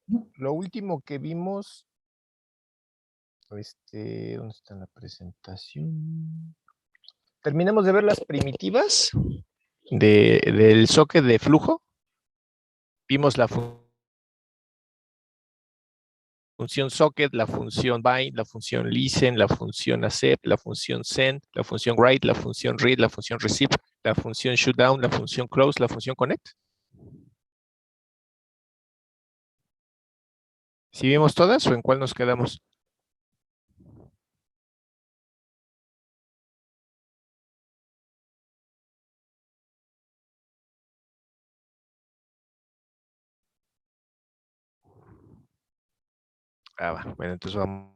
Lo último que vimos, ¿dónde está la presentación? Terminamos de ver las primitivas del socket de flujo. Vimos la función socket, la función bind, la función listen, la función accept, la función send, la función write, la función read, la función receive, la función shutdown, la función close, la función connect. ¿Sí vimos todas o en cuál nos quedamos? Bueno, entonces vamos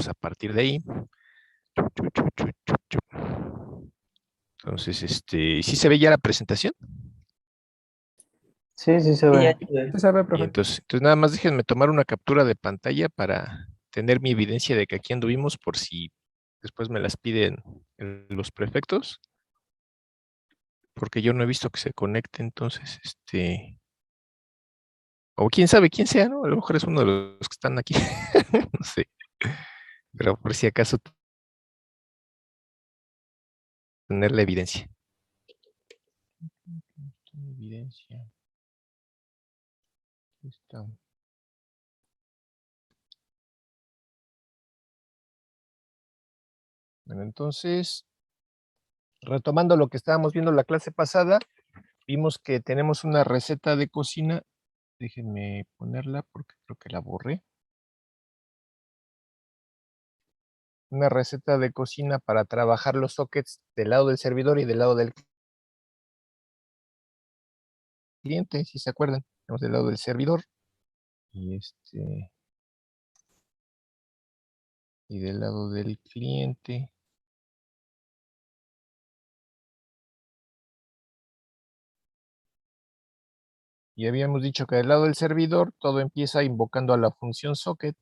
a partir de ahí. Entonces, ¿sí se ve ya la presentación? Sí, sí se Sí, ya ve. ayudé. Sí se ve, Y profe. entonces nada más déjenme tomar una captura de pantalla para tener mi evidencia de que aquí anduvimos por si después me las piden los prefectos, porque yo no he visto que se conecte, entonces, o quién sabe quién sea, ¿no? A lo mejor es uno de los que están aquí, no sé, pero por si acaso tener la evidencia. Evidencia. Aquí está. Bueno, entonces, retomando lo que estábamos viendo la clase pasada, vimos que tenemos una receta de cocina. Déjenme ponerla porque creo que la borré. Una receta de cocina para trabajar los sockets del lado del servidor y del lado del cliente, si se acuerdan. Tenemos del lado del servidor y y del lado del cliente. Y habíamos dicho que del lado del servidor todo empieza invocando a la función socket.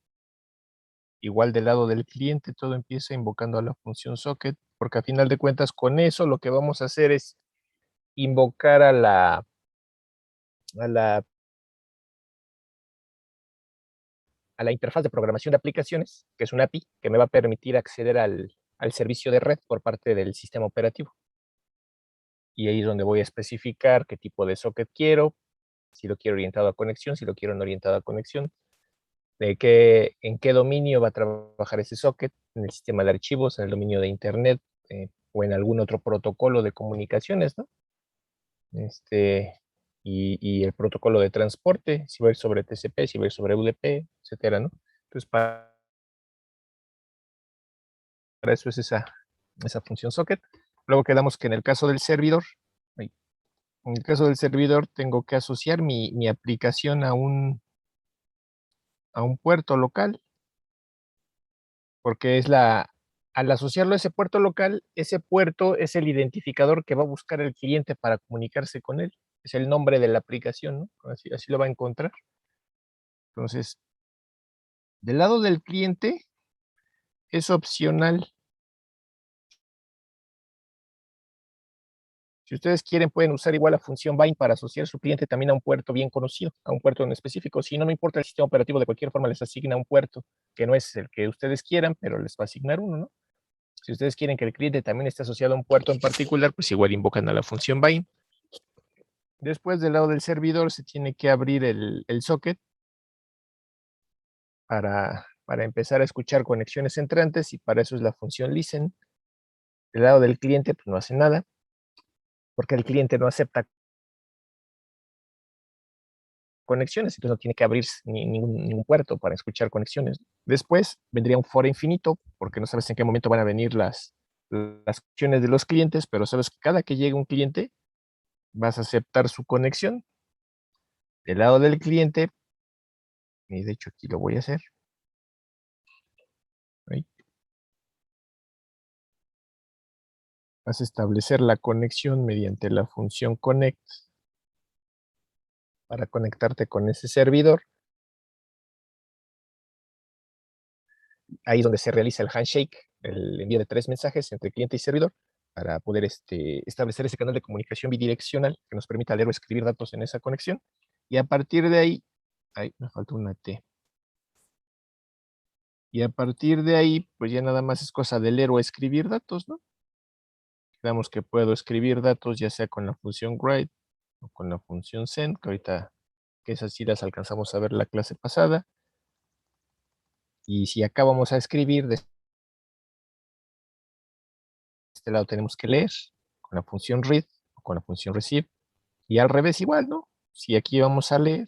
Igual del lado del cliente todo empieza invocando a la función socket, porque a final de cuentas con eso lo que vamos a hacer es invocar a la interfaz de programación de aplicaciones, que es una API, que me va a permitir acceder al servicio de red por parte del sistema operativo. Y ahí es donde voy a especificar qué tipo de socket quiero, si lo quiero orientado a conexión, si lo quiero no orientado a conexión, en qué dominio va a trabajar ese socket, en el sistema de archivos, en el dominio de Internet, o en algún otro protocolo de comunicaciones, ¿no? Y el protocolo de transporte, si va a ir sobre TCP, si va a ir sobre UDP, etcétera, ¿no? Entonces, para eso es esa función socket. Luego quedamos que en el caso del servidor, tengo que asociar mi aplicación a un puerto local, porque al asociarlo a ese puerto local, ese puerto es el identificador que va a buscar el cliente para comunicarse con él. Es el nombre de la aplicación, ¿no? Así lo va a encontrar. Entonces, del lado del cliente es opcional. Si ustedes quieren, pueden usar igual la función bind para asociar su cliente también a un puerto bien conocido, a un puerto en específico. Si no, no importa el sistema operativo, de cualquier forma les asigna un puerto que no es el que ustedes quieran, pero les va a asignar uno, ¿no? Si ustedes quieren que el cliente también esté asociado a un puerto en particular, pues igual invocan a la función bind. Después, del lado del servidor, se tiene que abrir el socket para empezar a escuchar conexiones entrantes, y para eso es la función listen. Del lado del cliente, pues no hace nada, porque el cliente no acepta conexiones, entonces no tiene que abrir ningún puerto para escuchar conexiones. Después vendría un for infinito, porque no sabes en qué momento van a venir las conexiones de los clientes, pero sabes que cada que llegue un cliente, vas a aceptar su conexión. Del lado del cliente, y de hecho aquí lo voy a hacer, ahí, vas a establecer la conexión mediante la función connect para conectarte con ese servidor. Ahí es donde se realiza el handshake, el envío de 3 mensajes entre cliente y servidor, para poder establecer ese canal de comunicación bidireccional que nos permita leer o escribir datos en esa conexión. Y a partir de ahí, ay, me faltó una T. Y a partir de ahí, pues ya nada más es cosa de leer o escribir datos, ¿no? Digamos que puedo escribir datos ya sea con la función write o con la función send, que ahorita que esas sí las alcanzamos a ver la clase pasada. Y si acá vamos a escribir, de este lado tenemos que leer con la función read o con la función receive. Y al revés igual, ¿no? Si aquí vamos a leer,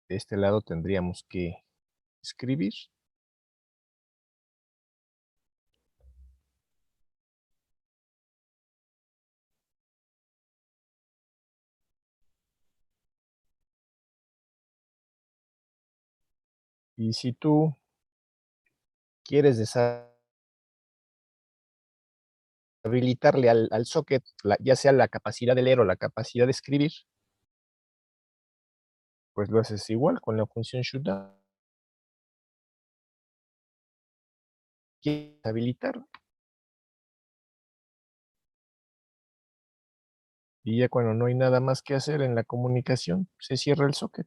de este lado tendríamos que escribir. Y si tú quieres deshabilitarle al socket, ya sea la capacidad de leer o la capacidad de escribir, pues lo haces igual con la función shutdown. Quieres habilitar y ya cuando no hay nada más que hacer en la comunicación, se cierra el socket.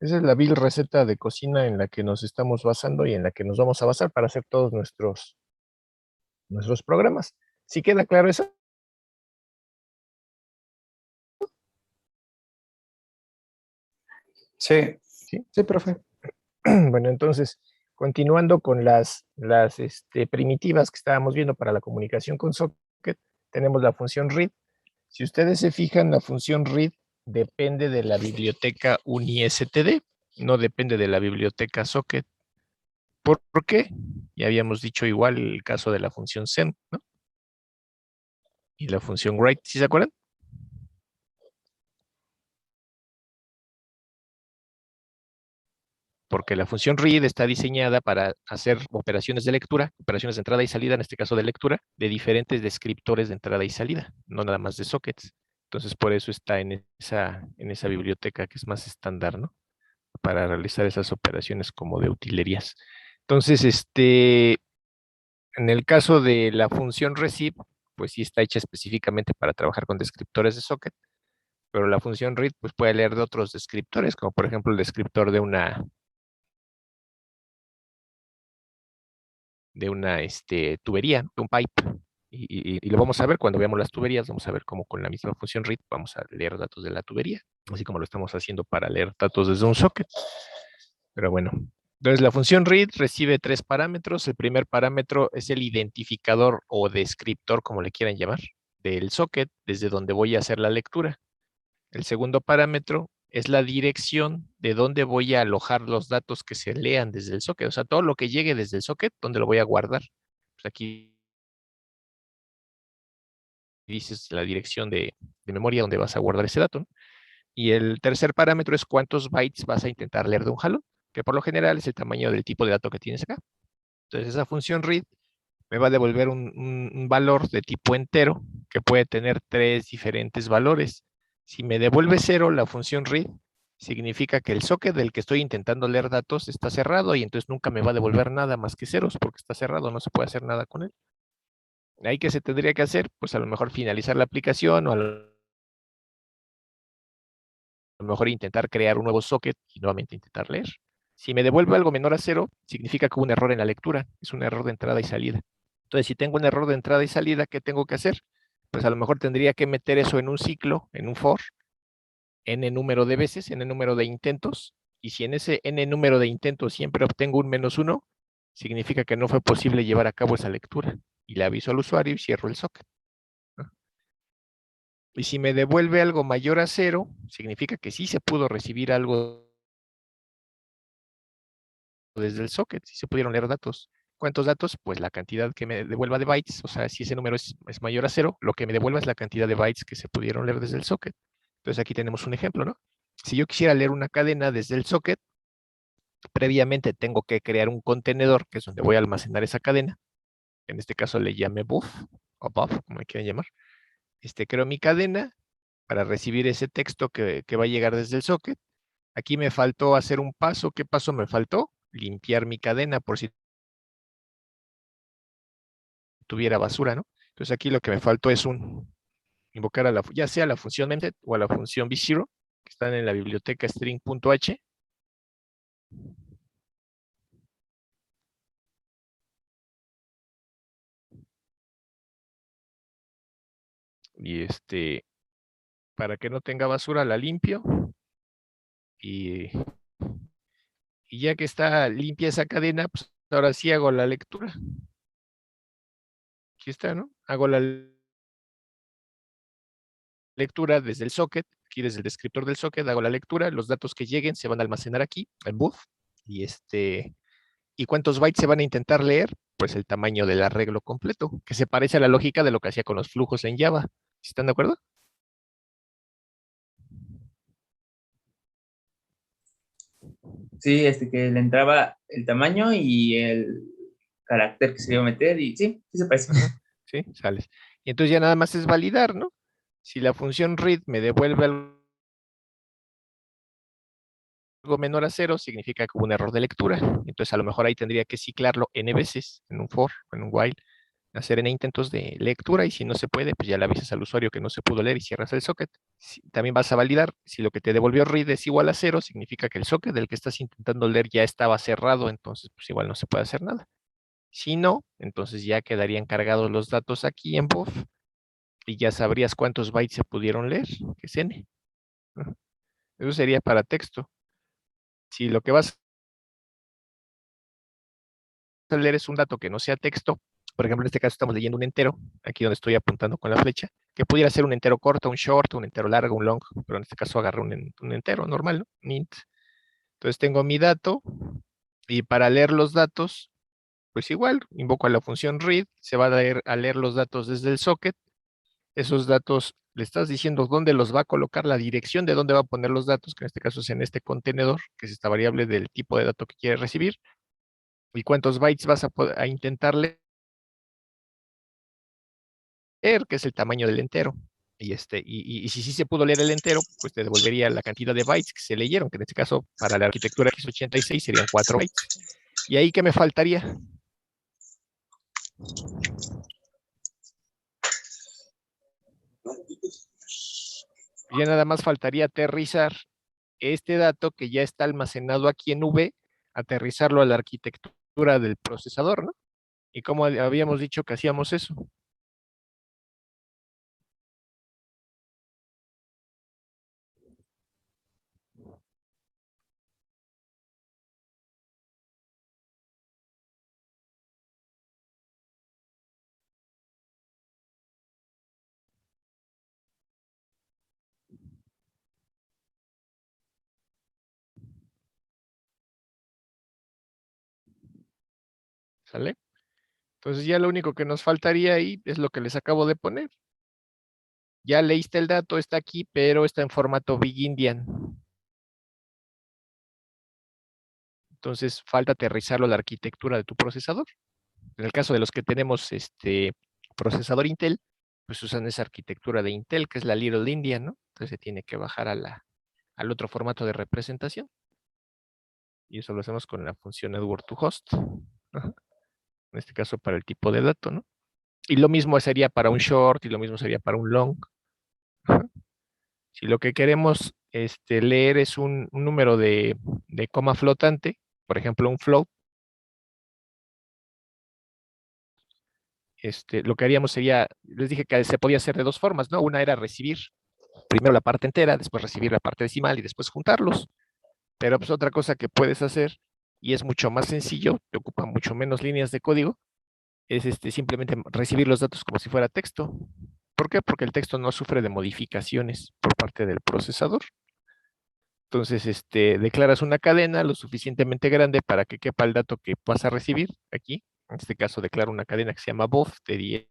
Esa es la vil receta de cocina en la que nos estamos basando y en la que nos vamos a basar para hacer todos nuestros programas. ¿Sí queda claro eso? Sí, Sí. sí, profe. Bueno, entonces, continuando con las primitivas que estábamos viendo para la comunicación con socket, tenemos la función read. Si ustedes se fijan, la función read depende de la biblioteca UniSTD, no depende de la biblioteca socket. ¿Por qué? Ya habíamos dicho igual el caso de la función send, ¿no? Y la función write, ¿sí se acuerdan? Porque la función read está diseñada para hacer operaciones de lectura, operaciones de entrada y salida, en este caso de lectura, de diferentes descriptores de entrada y salida, no nada más de sockets. Entonces, por eso está en esa biblioteca que es más estándar, ¿no? Para realizar esas operaciones como de utilerías. Entonces, en el caso de la función receive, pues sí está hecha específicamente para trabajar con descriptores de socket, pero la función read pues puede leer de otros descriptores, como por ejemplo el descriptor de una tubería, de un pipe. Y lo vamos a ver cuando veamos las tuberías, vamos a ver cómo con la misma función read vamos a leer datos de la tubería, así como lo estamos haciendo para leer datos desde un socket. Pero bueno, entonces la función read recibe tres parámetros. El primer parámetro es el identificador o descriptor, como le quieran llamar, del socket, desde donde voy a hacer la lectura. El segundo parámetro es la dirección de dónde voy a alojar los datos que se lean desde el socket. O sea, todo lo que llegue desde el socket, ¿dónde lo voy a guardar? Pues aquí dices la dirección de memoria donde vas a guardar ese dato, ¿no? Y el tercer parámetro es cuántos bytes vas a intentar leer de un jalón, que por lo general es el tamaño del tipo de dato que tienes acá. Entonces esa función read me va a devolver un valor de tipo entero que puede tener tres diferentes valores. Si me devuelve cero, la función read significa que el socket del que estoy intentando leer datos está cerrado y entonces nunca me va a devolver nada más que ceros porque está cerrado, no se puede hacer nada con él. Ahí que se tendría que hacer, pues a lo mejor finalizar la aplicación o a lo mejor intentar crear un nuevo socket y nuevamente intentar leer. Si me devuelve algo menor a cero, significa que hubo un error en la lectura, es un error de entrada y salida. Entonces, si tengo un error de entrada y salida, ¿qué tengo que hacer? Pues a lo mejor tendría que meter eso en un ciclo, en un for, n número de veces, n número de intentos, y si en ese n número de intentos siempre obtengo un -1, significa que no fue posible llevar a cabo esa lectura. Y le aviso al usuario y cierro el socket, ¿no? Y si me devuelve algo mayor a cero, significa que sí se pudo recibir algo desde el socket, sí se pudieron leer datos. ¿Cuántos datos? Pues la cantidad que me devuelva de bytes, o sea, si ese número es mayor a cero, lo que me devuelva es la cantidad de bytes que se pudieron leer desde el socket. Entonces aquí tenemos un ejemplo, ¿no? Si yo quisiera leer una cadena desde el socket, previamente tengo que crear un contenedor, que es donde voy a almacenar esa cadena. En este caso le llame buff, o buff, como me quieran llamar. Creo mi cadena para recibir ese texto que va a llegar desde el socket. Aquí me faltó hacer un paso. ¿Qué paso me faltó? Limpiar mi cadena por si tuviera basura, ¿no? Entonces aquí lo que me faltó es un invocar ya sea a la función memset o a la función b0, que están en la biblioteca string.h. Y para que no tenga basura, la limpio. Y ya que está limpia esa cadena, pues ahora sí hago la lectura. Aquí está, ¿no? Hago la lectura desde el socket, aquí desde el descriptor del socket, hago la lectura, los datos que lleguen se van a almacenar aquí, en buff, y ¿y cuántos bytes se van a intentar leer? Pues el tamaño del arreglo completo, que se parece a la lógica de lo que hacía con los flujos en Java. ¿Están de acuerdo? Sí, que le entraba el tamaño y el carácter que se iba a meter, y sí, sí se parece. Ajá, sí, sales. Y entonces ya nada más es validar, ¿no? Si la función read me devuelve algo menor a cero, significa que hubo un error de lectura. Entonces a lo mejor ahí tendría que ciclarlo n veces, en un for, en un while, hacer n intentos de lectura, y si no se puede, pues ya le avisas al usuario que no se pudo leer y cierras el socket. También vas a validar, si lo que te devolvió read es igual a cero, significa que el socket del que estás intentando leer ya estaba cerrado, entonces pues igual no se puede hacer nada. Si no, entonces ya quedarían cargados los datos aquí en buff y ya sabrías cuántos bytes se pudieron leer, que es n. Eso sería para texto. Si lo que vas a leer es un dato que no sea texto, por ejemplo, en este caso estamos leyendo un entero, aquí donde estoy apuntando con la flecha, que pudiera ser un entero corto, un short, un entero largo, un long, pero en este caso agarro un entero normal, ¿no? Un int. Entonces tengo mi dato, y para leer los datos, pues igual, invoco a la función read, se va a leer los datos desde el socket. Esos datos, le estás diciendo dónde los va a colocar, la dirección de dónde va a poner los datos, que en este caso es en este contenedor, que es esta variable del tipo de dato que quiere recibir, y cuántos bytes vas a intentar leer, que es el tamaño del entero. Y si sí se pudo leer el entero, pues te devolvería la cantidad de bytes que se leyeron, que en este caso para la arquitectura x86 serían 4 bytes. ¿Y ahí qué me faltaría? Ya nada más faltaría aterrizar este dato que ya está almacenado aquí en V, aterrizarlo a la arquitectura del procesador, ¿no? Y como habíamos dicho que hacíamos eso. ¿Sale? Entonces ya lo único que nos faltaría ahí es lo que les acabo de poner. Ya leíste el dato, está aquí, pero está en formato Big Indian. Entonces falta aterrizarlo a la arquitectura de tu procesador. En el caso de los que tenemos procesador Intel, pues usan esa arquitectura de Intel, que es la Little Indian, ¿no? Entonces se tiene que bajar al otro formato de representación. Y eso lo hacemos con la función Edward to Host. Ajá. En este caso para el tipo de dato, ¿no? Y lo mismo sería para un short y lo mismo sería para un long. Ajá. Si lo que queremos leer es un número de coma flotante, por ejemplo, un float, lo que haríamos sería, les dije que se podía hacer de dos formas, ¿no? Una era recibir primero la parte entera, después recibir la parte decimal y después juntarlos. Pero pues otra cosa que puedes hacer, y es mucho más sencillo, te ocupa mucho menos líneas de código, es simplemente recibir los datos como si fuera texto. ¿Por qué? Porque el texto no sufre de modificaciones por parte del procesador. Entonces, declaras una cadena lo suficientemente grande para que quepa el dato que vas a recibir aquí. En este caso, declaro una cadena que se llama BOF de 10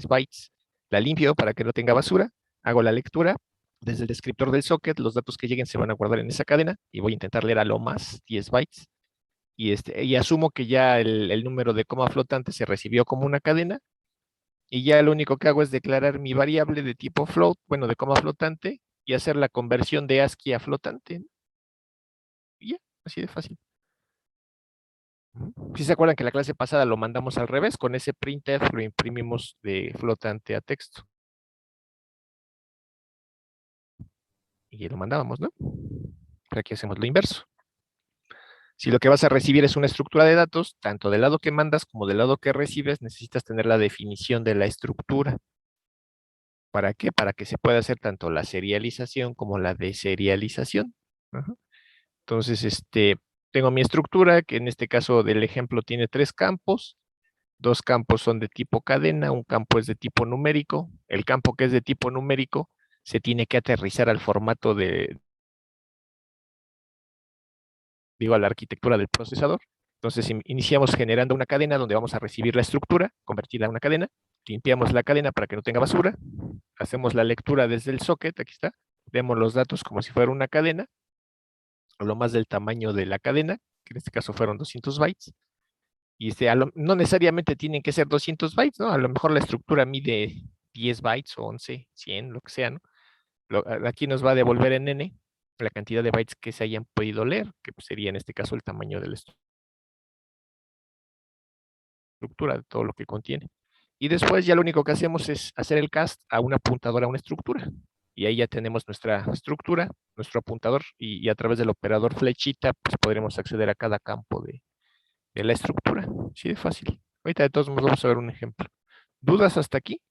bytes. La limpio para que no tenga basura. Hago la lectura. Desde el descriptor del socket, los datos que lleguen se van a guardar en esa cadena y voy a intentar leer a lo más 10 bytes. Y asumo que ya el número de coma flotante se recibió como una cadena, y ya lo único que hago es declarar mi variable de tipo float, bueno, de coma flotante, y hacer la conversión de ASCII a flotante. Y ya, así de fácil. Si se acuerdan que la clase pasada lo mandamos al revés, con ese printf lo imprimimos de flotante a texto. Y lo mandábamos, ¿no? Pero aquí hacemos lo inverso. Si lo que vas a recibir es una estructura de datos, tanto del lado que mandas como del lado que recibes, necesitas tener la definición de la estructura. ¿Para qué? Para que se pueda hacer tanto la serialización como la deserialización. Ajá. Entonces, tengo mi estructura, que en este caso del ejemplo tiene 3 campos. 2 campos son de tipo cadena, un campo es de tipo numérico. El campo que es de tipo numérico se tiene que aterrizar al formato a la arquitectura del procesador. Entonces, iniciamos generando una cadena donde vamos a recibir la estructura, convertirla a una cadena, limpiamos la cadena para que no tenga basura, hacemos la lectura desde el socket, aquí está, vemos los datos como si fuera una cadena, o lo más del tamaño de la cadena, que en este caso fueron 200 bytes, y no necesariamente tienen que ser 200 bytes, ¿no? A lo mejor la estructura mide 10 bytes o 11, 100, lo que sea, ¿no? Aquí nos va a devolver en n la cantidad de bytes que se hayan podido leer, que pues, sería en este caso el tamaño de la estructura, de todo lo que contiene. Y después ya lo único que hacemos es hacer el cast a un apuntador a una estructura. Y ahí ya tenemos nuestra estructura, nuestro apuntador, y a través del operador flechita, pues podremos acceder a cada campo de la estructura. Sí, de fácil. Ahorita de todos modos vamos a ver un ejemplo. ¿Dudas hasta aquí?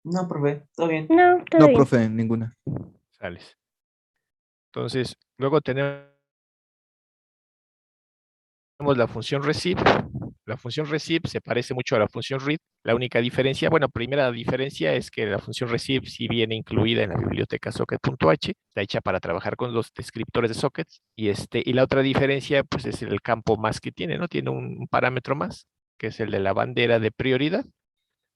No, profe, todo bien. No, todo No, bien. profe, ninguna. Sales. Entonces, luego tenemos la función receive. La función receive se parece mucho a la función read. La única diferencia, bueno, primera diferencia es que la función receive sí viene incluida en la biblioteca socket.h, está hecha para trabajar con los descriptores de sockets, y la otra diferencia, pues es el campo más que tiene, ¿no? Tiene un parámetro más, que es el de la bandera de prioridad,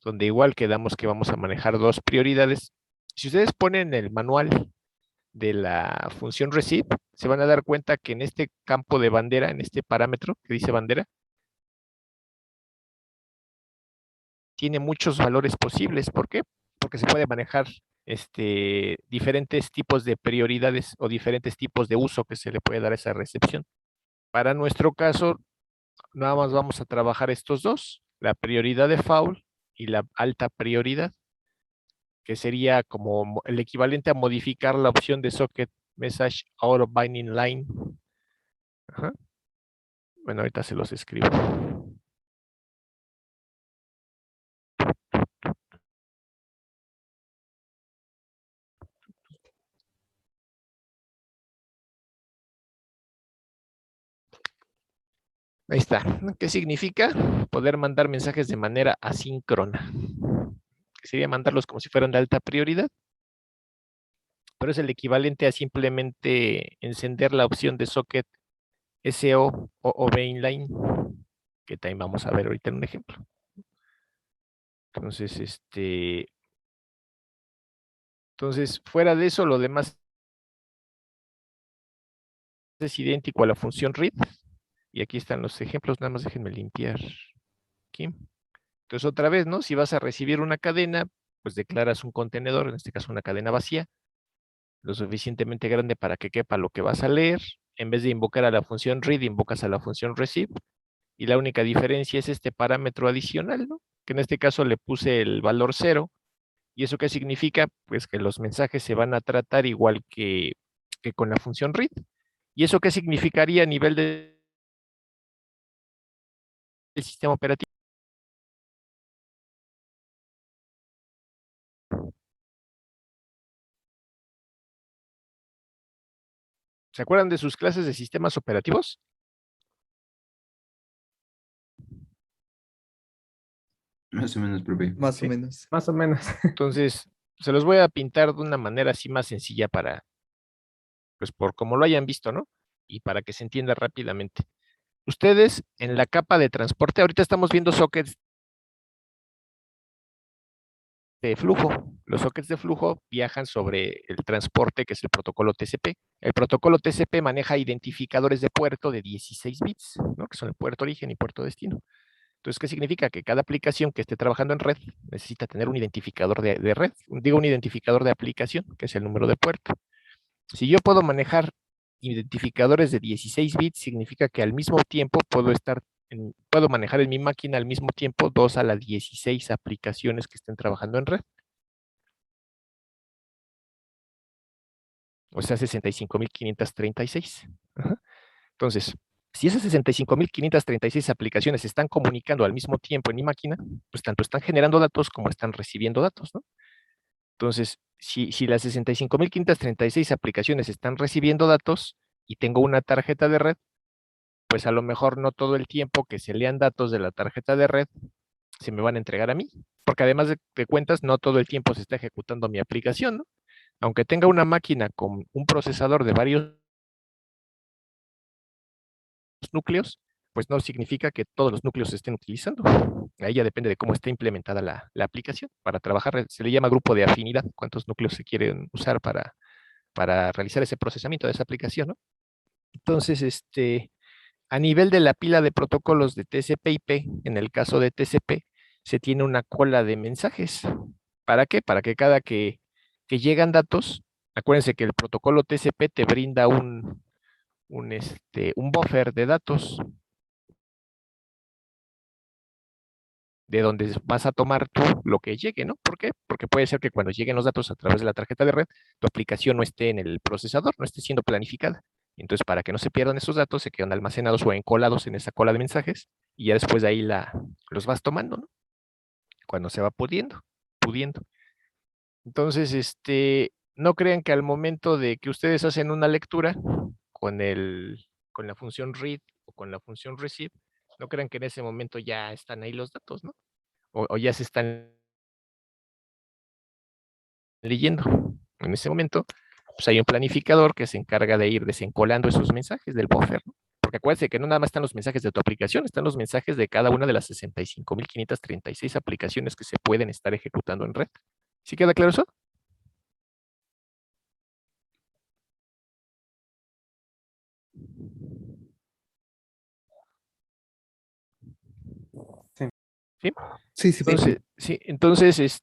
donde igual quedamos que vamos a manejar 2 prioridades. Si ustedes ponen el manual de la función receive, se van a dar cuenta que en este campo de bandera, en este parámetro que dice bandera, tiene muchos valores posibles. ¿Por qué? Porque se puede manejar diferentes tipos de prioridades o diferentes tipos de uso que se le puede dar a esa recepción. Para nuestro caso, nada más vamos a trabajar estos dos, la prioridad de foul y la alta prioridad, que sería como el equivalente a modificar la opción de socket message out of binding line. Ajá. Bueno, ahorita se los escribo. Ahí está. ¿Qué significa? Poder mandar mensajes de manera asíncrona. Que sería mandarlos como si fueran de alta prioridad. Pero es el equivalente a simplemente encender la opción de socket SO o inline, que también vamos a ver ahorita en un ejemplo. Entonces, fuera de eso, lo demás es idéntico a la función read. Y aquí están los ejemplos, nada más déjenme limpiar aquí. Entonces, otra vez, ¿no? Si vas a recibir una cadena, pues declaras un contenedor, en este caso una cadena vacía, lo suficientemente grande para que quepa lo que vas a leer. En vez de invocar a la función read, invocas a la función receive. Y la única diferencia es este parámetro adicional, ¿no? Que en este caso le puse el valor 0. ¿Y eso qué significa? Pues que los mensajes se van a tratar igual que con la función read. ¿Y eso qué significaría a nivel del sistema operativo? ¿Se acuerdan de sus clases de sistemas operativos? Más o menos, profe. Más Sí. o menos. Más o menos. Entonces, se los voy a pintar de una manera así más sencilla para, pues por como lo hayan visto, ¿no? Y para que se entienda rápidamente. Ustedes en la capa de transporte, ahorita estamos viendo sockets de flujo. Los sockets de flujo viajan sobre el transporte, que es el protocolo TCP. El protocolo TCP maneja identificadores de puerto de 16 bits, ¿no? Que son el puerto origen y puerto destino. Entonces, ¿qué significa? Que cada aplicación que esté trabajando en red necesita tener un identificador de red, digo un identificador de aplicación, que es el número de puerta. Si yo puedo manejar identificadores de 16 bits, significa que al mismo tiempo puedo manejar en mi máquina al mismo tiempo 2 a la 16 aplicaciones que estén trabajando en red. O sea, 65.536. Entonces, si esas 65.536 aplicaciones se están comunicando al mismo tiempo en mi máquina, pues tanto están generando datos como están recibiendo datos, ¿no? Entonces, si las 65.536 aplicaciones están recibiendo datos y tengo una tarjeta de red, pues a lo mejor no todo el tiempo que se lean datos de la tarjeta de red se me van a entregar a mí, porque además de cuentas, no todo el tiempo se está ejecutando mi aplicación, ¿no? Aunque tenga una máquina con un procesador de varios núcleos, pues no significa que todos los núcleos se estén utilizando. Ahí ya depende de cómo esté implementada la aplicación. Para trabajar se le llama grupo de afinidad, cuántos núcleos se quieren usar para realizar ese procesamiento de esa aplicación, ¿no? Entonces, a nivel de la pila de protocolos de TCP/IP, en el caso de TCP, se tiene una cola de mensajes. ¿Para qué? Para que cada que llegan datos, acuérdense que el protocolo TCP te brinda un buffer de datos de donde vas a tomar tú lo que llegue, ¿no? ¿Por qué? Porque puede ser que cuando lleguen los datos a través de la tarjeta de red, tu aplicación no esté en el procesador, no esté siendo planificada. Entonces, para que no se pierdan esos datos, se quedan almacenados o encolados en esa cola de mensajes y ya después de ahí los vas tomando, ¿no? Cuando se va pudiendo. Entonces, no crean que al momento de que ustedes hacen una lectura con la función read o con la función receive, no crean que en ese momento ya están ahí los datos, ¿no? O ya se están leyendo. En ese momento, pues hay un planificador que se encarga de ir desencolando esos mensajes del buffer, ¿no? Porque acuérdense que no nada más están los mensajes de tu aplicación, están los mensajes de cada una de las 65.536 aplicaciones que se pueden estar ejecutando en red. ¿Sí queda claro eso? Sí. ¿Sí? Sí, sí, profe. Entonces, sí, entonces,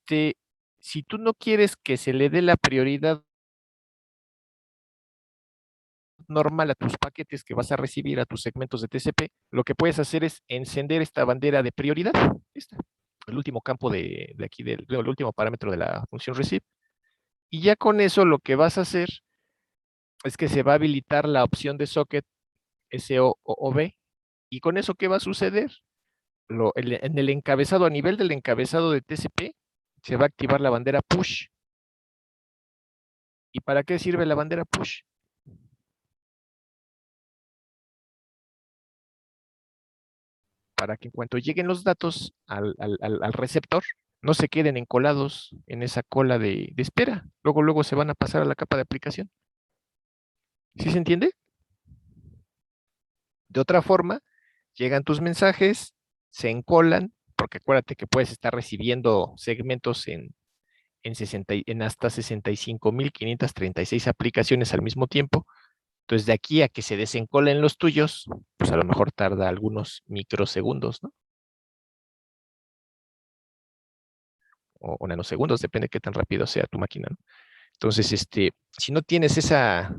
si tú no quieres que se le dé la prioridad normal a tus paquetes que vas a recibir, a tus segmentos de TCP, lo que puedes hacer es encender esta bandera de prioridad, el último campo de aquí, el último parámetro de la función receive, y ya con eso lo que vas a hacer es que se va a habilitar la opción de socket SOOB, y con eso, ¿qué va a suceder? En el encabezado, a nivel del encabezado de TCP, se va a activar la bandera push. ¿Y para qué sirve la bandera push? Para que en cuanto lleguen los datos al receptor, no se queden encolados en esa cola de espera. Luego se van a pasar a la capa de aplicación. ¿Sí se entiende? De otra forma, llegan tus mensajes, se encolan, porque acuérdate que puedes estar recibiendo segmentos en hasta 65.536 aplicaciones al mismo tiempo. Entonces, de aquí a que se desencolen los tuyos, pues a lo mejor tarda algunos microsegundos, ¿no? O nanosegundos, depende de qué tan rápido sea tu máquina, ¿no? Entonces, si no tienes esa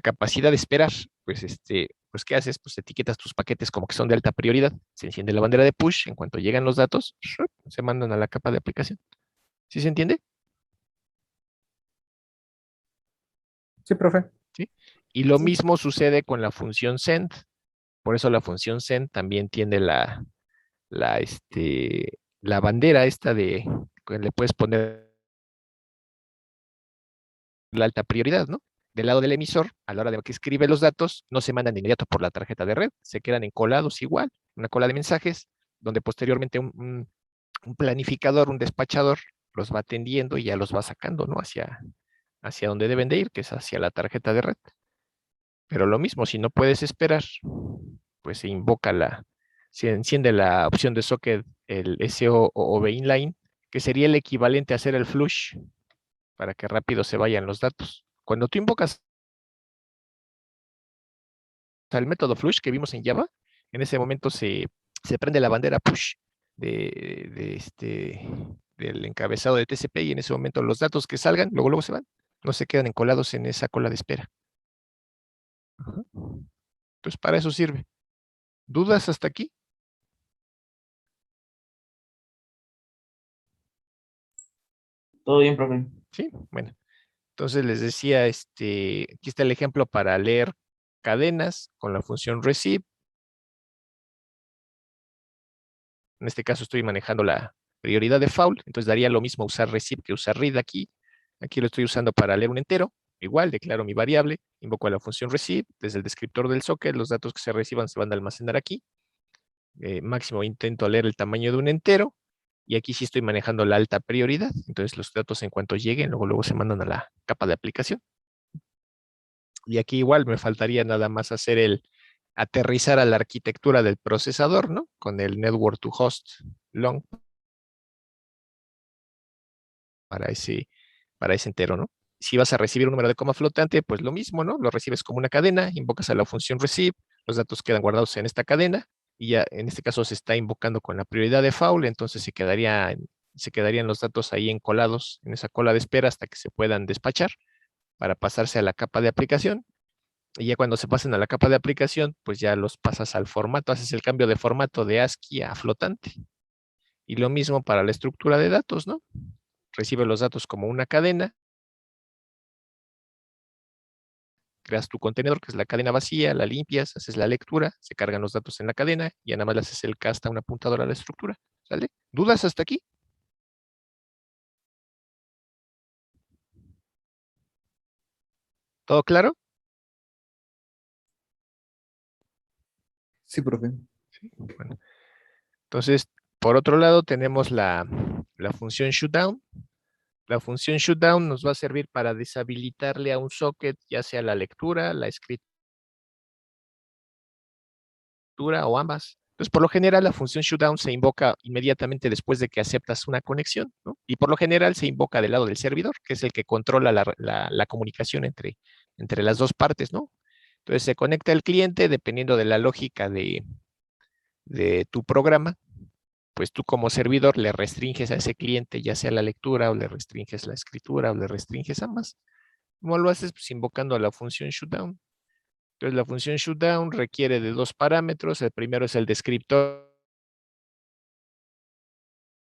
capacidad de esperar, pues, ¿qué haces? Pues etiquetas tus paquetes como que son de alta prioridad, se enciende la bandera de push, en cuanto llegan los datos, se mandan a la capa de aplicación. ¿Sí se entiende? Sí, profe. ¿Sí? Y lo Sí. mismo sucede con la función send. Por eso la función send también tiene la, la bandera esta que le puedes poner la alta prioridad, ¿no? Del lado del emisor, a la hora de que escribe los datos, no se mandan de inmediato por la tarjeta de red, se quedan encolados igual, una cola de mensajes, donde posteriormente un planificador, un despachador, los va atendiendo y ya los va sacando, ¿no? Hacia donde deben de ir, que es hacia la tarjeta de red. Pero lo mismo, si no puedes esperar, pues se enciende la opción de socket, el SOOB inline, que sería el equivalente a hacer el flush para que rápido se vayan los datos. Cuando tú invocas al método flush que vimos en Java, en ese momento se se prende la bandera push del encabezado de TCP y en ese momento los datos que salgan, luego se van, no se quedan encolados en esa cola de espera. Ajá. Entonces, para eso sirve. ¿Dudas hasta aquí? Todo bien, profe. Sí, bueno. Entonces les decía, aquí está el ejemplo para leer cadenas con la función receive. En este caso estoy manejando la prioridad de default, entonces daría lo mismo usar receive que usar read aquí. Aquí lo estoy usando para leer un entero. Igual, declaro mi variable, invoco a la función receive, desde el descriptor del socket, los datos que se reciban se van a almacenar aquí. Máximo intento leer el tamaño de un entero, y aquí sí estoy manejando la alta prioridad, entonces los datos en cuanto lleguen, luego se mandan a la capa de aplicación. Y aquí igual me faltaría nada más hacer el aterrizar a la arquitectura del procesador, ¿no? Con el network to host long para ese entero, ¿no? Si vas a recibir un número de coma flotante, pues lo mismo, ¿no? Lo recibes como una cadena, invocas a la función receive, los datos quedan guardados en esta cadena, y ya en este caso se está invocando con la prioridad de default, entonces se quedarían los datos ahí encolados en esa cola de espera hasta que se puedan despachar para pasarse a la capa de aplicación. Y ya cuando se pasen a la capa de aplicación, pues ya los pasas al formato, haces el cambio de formato de ASCII a flotante. Y lo mismo para la estructura de datos, ¿no? Recibe los datos como una cadena, creas tu contenedor, que es la cadena vacía, la limpias, haces la lectura, se cargan los datos en la cadena, y ya nada más le haces el cast a un apuntador a la estructura. ¿Sale? ¿Dudas hasta aquí? ¿Todo claro? Sí, profe. Sí. Bueno. Entonces, por otro lado, tenemos la función shutdown. La función shutdown nos va a servir para deshabilitarle a un socket, ya sea la lectura, la escritura o ambas. Entonces, por lo general, la función shutdown se invoca inmediatamente después de que aceptas una conexión, ¿no? Y por lo general se invoca del lado del servidor, que es el que controla la comunicación entre las dos partes, ¿no? Entonces, se conecta el cliente dependiendo de la lógica de tu programa. Pues tú como servidor le restringes a ese cliente, ya sea la lectura, o le restringes la escritura, o le restringes ambas. ¿Cómo lo haces? Pues invocando a la función shutdown. Entonces, la función shutdown requiere de dos parámetros. El primero es el descriptor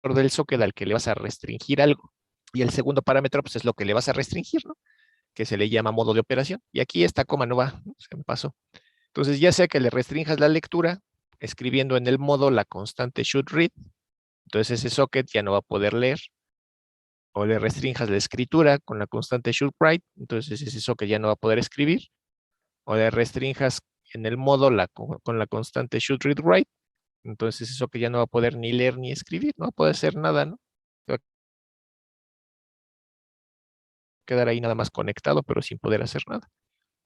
del socket al que le vas a restringir algo. Y el segundo parámetro, pues es lo que le vas a restringir, ¿no? Que se le llama modo de operación. Y aquí esta coma no va, ¿no? Se me pasó. Entonces, ya sea que le restringas la lectura, escribiendo en el modo la constante should read, entonces ese socket ya no va a poder leer. O le restringas la escritura con la constante should write, entonces ese socket ya no va a poder escribir. O le restringas en el modo con la constante should read write, entonces eso que ya no va a poder ni leer ni escribir, no va a poder hacer nada, ¿no? Va a quedar ahí nada más conectado, pero sin poder hacer nada.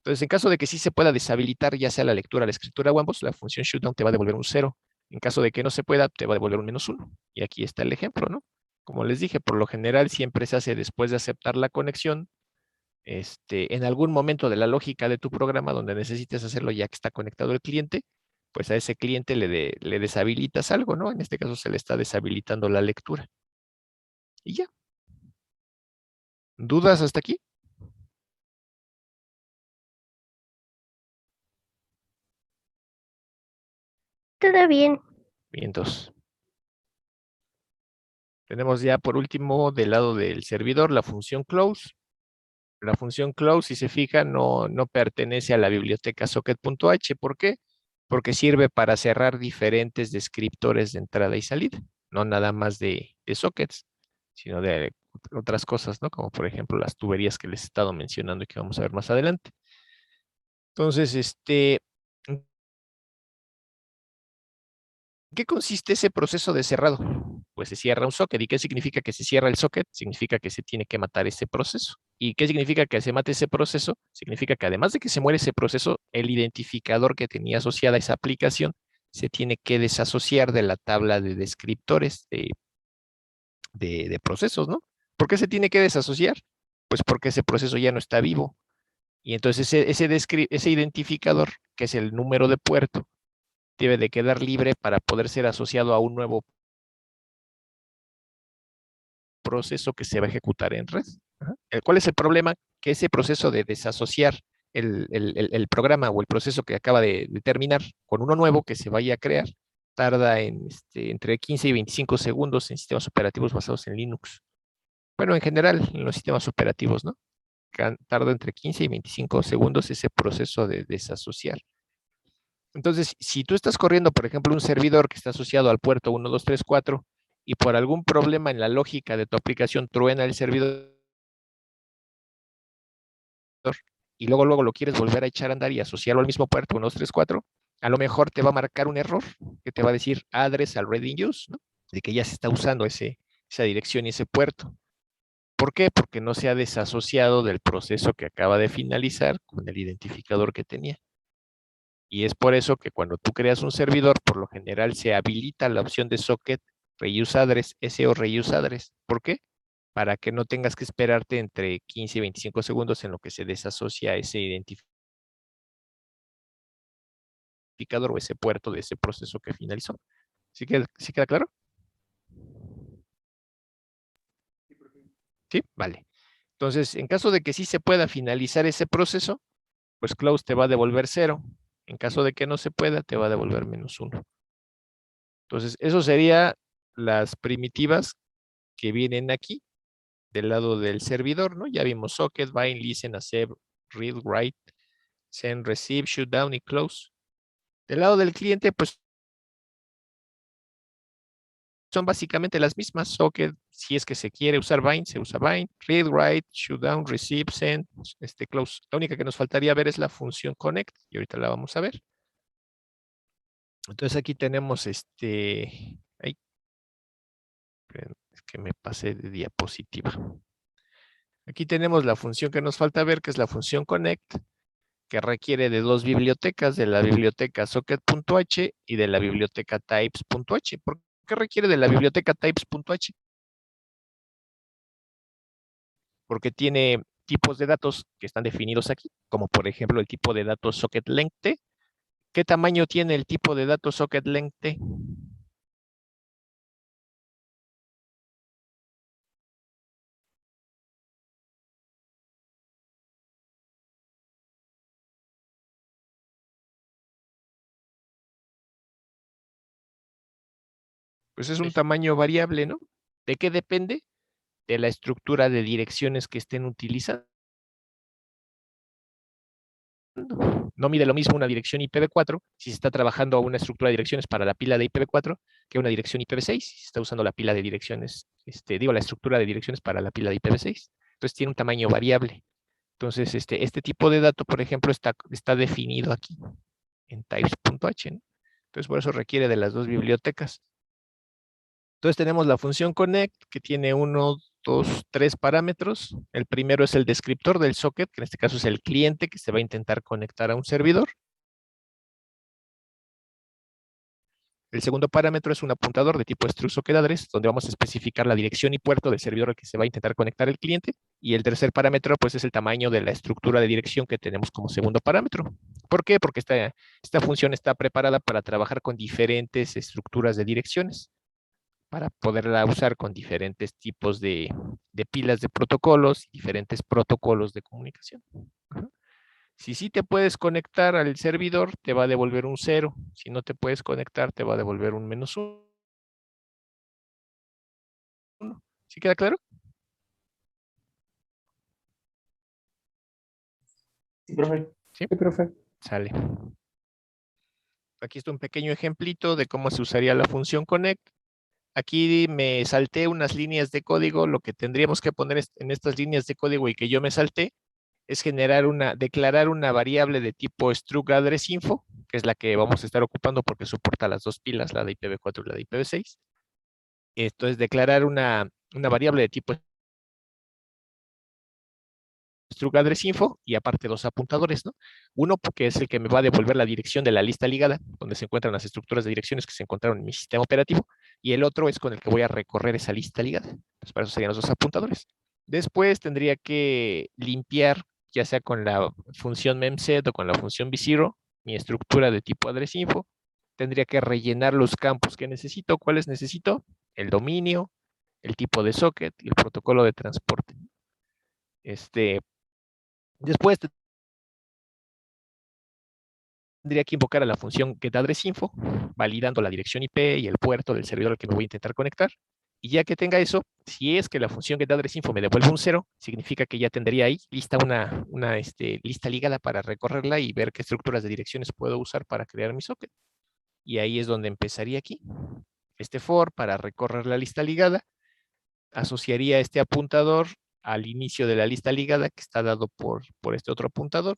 Entonces, en caso de que sí se pueda deshabilitar ya sea la lectura, la escritura o ambos, la función shutdown te va a devolver un 0. En caso de que no se pueda, te va a devolver un -1. Y aquí está el ejemplo, ¿no? Como les dije, por lo general siempre se hace después de aceptar la conexión. En algún momento de la lógica de tu programa donde necesites hacerlo ya que está conectado el cliente, pues a ese cliente le deshabilitas algo, ¿no? En este caso se le está deshabilitando la lectura. Y ya. ¿Dudas hasta aquí? Todo bien. Bien, entonces. Tenemos ya por último del lado del servidor la función close. La función close, si se fija, no pertenece a la biblioteca socket.h. ¿Por qué? Porque sirve para cerrar diferentes descriptores de entrada y salida, no nada más de sockets, sino de otras cosas, ¿no? Como por ejemplo las tuberías que les he estado mencionando y que vamos a ver más adelante. Entonces, ¿en qué consiste ese proceso de cerrado? Pues se cierra un socket. ¿Y qué significa que se cierra el socket? Significa que se tiene que matar ese proceso. ¿Y qué significa que se mate ese proceso? Significa que además de que se muere ese proceso, el identificador que tenía asociada a esa aplicación se tiene que desasociar de la tabla de descriptores de procesos, ¿no? ¿Por qué se tiene que desasociar? Pues porque ese proceso ya no está vivo. Y entonces ese identificador, que es el número de puerto, debe de quedar libre para poder ser asociado a un nuevo proceso que se va a ejecutar en red. ¿Cuál es el problema? Que ese proceso de desasociar el programa o el proceso que acaba de terminar con uno nuevo que se vaya a crear tarda entre 15 y 25 segundos en sistemas operativos basados en Linux. Bueno, en general, en los sistemas operativos, ¿no? Tarda entre 15 y 25 segundos ese proceso de desasociar. Entonces, si tú estás corriendo, por ejemplo, un servidor que está asociado al puerto 1, 2, 3, 4 y por algún problema en la lógica de tu aplicación truena el servidor y luego lo quieres volver a echar a andar y asociarlo al mismo puerto 1, 2, 3, 4, a lo mejor te va a marcar un error que te va a decir address already in use, ¿no? De que ya se está usando esa dirección y ese puerto. ¿Por qué? Porque no se ha desasociado del proceso que acaba de finalizar con el identificador que tenía. Y es por eso que cuando tú creas un servidor, por lo general se habilita la opción de socket reuse address, SO reuse address. ¿Por qué? Para que no tengas que esperarte entre 15 y 25 segundos en lo que se desasocia ese identificador o ese puerto de ese proceso que finalizó. ¿Sí queda claro? ¿Sí? Vale. Entonces, en caso de que sí se pueda finalizar ese proceso, pues close te va a devolver 0. En caso de que no se pueda, te va a devolver -1. Entonces, eso sería las primitivas que vienen aquí, del lado del servidor, ¿no? Ya vimos socket, bind, listen, accept, read, write, send, receive, shutdown y close. Del lado del cliente, pues son básicamente las mismas. Socket, si es que se quiere usar bind, se usa bind, read, write, shutdown, receive, send, close. La única que nos faltaría ver es la función connect y ahorita la vamos a ver. Entonces aquí tenemos ay, es que me pasé de diapositiva. Aquí tenemos la función que nos falta ver, que es la función connect, que requiere de dos bibliotecas, de la biblioteca socket.h y de la biblioteca types.h. ¿Por qué requiere de la biblioteca types.h? Porque tiene tipos de datos que están definidos aquí, como por ejemplo el tipo de datos socket length. ¿Qué tamaño tiene el tipo de datos socket length? Pues es un tamaño variable, ¿no? ¿De qué depende? De la estructura de direcciones que estén utilizando. No mide lo mismo una dirección IPv4 si se está trabajando a una estructura de direcciones para la pila de IPv4 que una dirección IPv6 si se está usando la pila de direcciones, la estructura de direcciones para la pila de IPv6. Entonces tiene un tamaño variable. Entonces, este tipo de dato, por ejemplo, está definido aquí en types.h, ¿no? Entonces, por eso requiere de las dos bibliotecas. Entonces tenemos la función connect que tiene 1, 2, 3 parámetros. El primero es el descriptor del socket, que en este caso es el cliente que se va a intentar conectar a un servidor. El segundo parámetro es un apuntador de tipo struct socket address, donde vamos a especificar la dirección y puerto del servidor al que se va a intentar conectar el cliente. Y el tercer parámetro, pues, es el tamaño de la estructura de dirección que tenemos como segundo parámetro. ¿Por qué? Porque esta función está preparada para trabajar con diferentes estructuras de direcciones, para poderla usar con diferentes tipos de pilas de protocolos, diferentes protocolos de comunicación. Si sí te puedes conectar al servidor, te va a devolver un 0. Si no te puedes conectar, te va a devolver un -1. ¿Sí queda claro? Sí, profe. Sí, Sí, profe. sale. Aquí está un pequeño ejemplito de cómo se usaría la función connect. Aquí me salté unas líneas de código. Lo que tendríamos que poner en estas líneas de código y que yo me salté es declarar una variable de tipo struct address info, que es la que vamos a estar ocupando porque soporta las dos pilas, la de IPv4 y la de IPv6. Esto es declarar una variable de tipo struct address info y aparte dos apuntadores, ¿no? Uno porque es el que me va a devolver la dirección de la lista ligada, donde se encuentran las estructuras de direcciones que se encontraron en mi sistema operativo, y el otro es con el que voy a recorrer esa lista ligada. Pues para eso serían los dos apuntadores. Después tendría que limpiar, ya sea con la función memset o con la función v0, mi estructura de tipo address info, tendría que rellenar los campos que necesito. ¿Cuáles necesito? El dominio, el tipo de socket y el protocolo de transporte. Después tendría que invocar a la función getAddressInfo, validando la dirección IP y el puerto del servidor al que me voy a intentar conectar. Y ya que tenga eso, si es que la función getAddressInfo me devuelve un 0, significa que ya tendría ahí lista una lista ligada para recorrerla y ver qué estructuras de direcciones puedo usar para crear mi socket. Y ahí es donde empezaría aquí. Este for para recorrer la lista ligada, asociaría este apuntador al inicio de la lista ligada que está dado por este otro apuntador.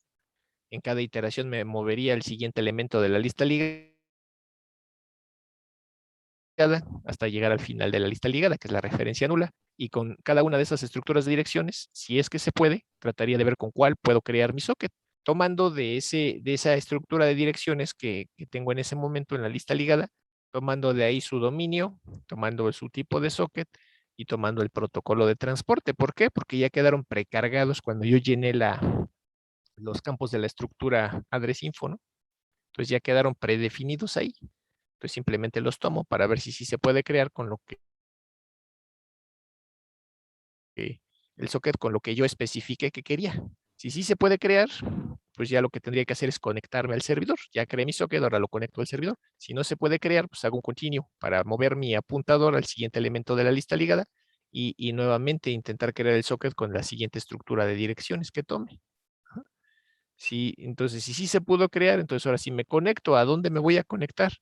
En cada iteración me movería el siguiente elemento de la lista ligada hasta llegar al final de la lista ligada, que es la referencia nula. Y con cada una de esas estructuras de direcciones, si es que se puede, trataría de ver con cuál puedo crear mi socket, tomando de esa estructura de direcciones que tengo en ese momento en la lista ligada, tomando de ahí su dominio, tomando su tipo de socket y tomando el protocolo de transporte. ¿Por qué? Porque ya quedaron precargados cuando yo llené los campos de la estructura address-info, ¿no? Entonces ya quedaron predefinidos ahí. Entonces simplemente los tomo para ver si sí se puede crear con lo que el socket con lo que yo especifiqué que quería. Si sí se puede crear, pues ya lo que tendría que hacer es conectarme al servidor. Ya creé mi socket, ahora lo conecto al servidor. Si no se puede crear, pues hago un continue para mover mi apuntador al siguiente elemento de la lista ligada y nuevamente intentar crear el socket con la siguiente estructura de direcciones que tome. Sí, entonces, si sí se pudo crear, entonces ahora sí me conecto. ¿A dónde me voy a conectar?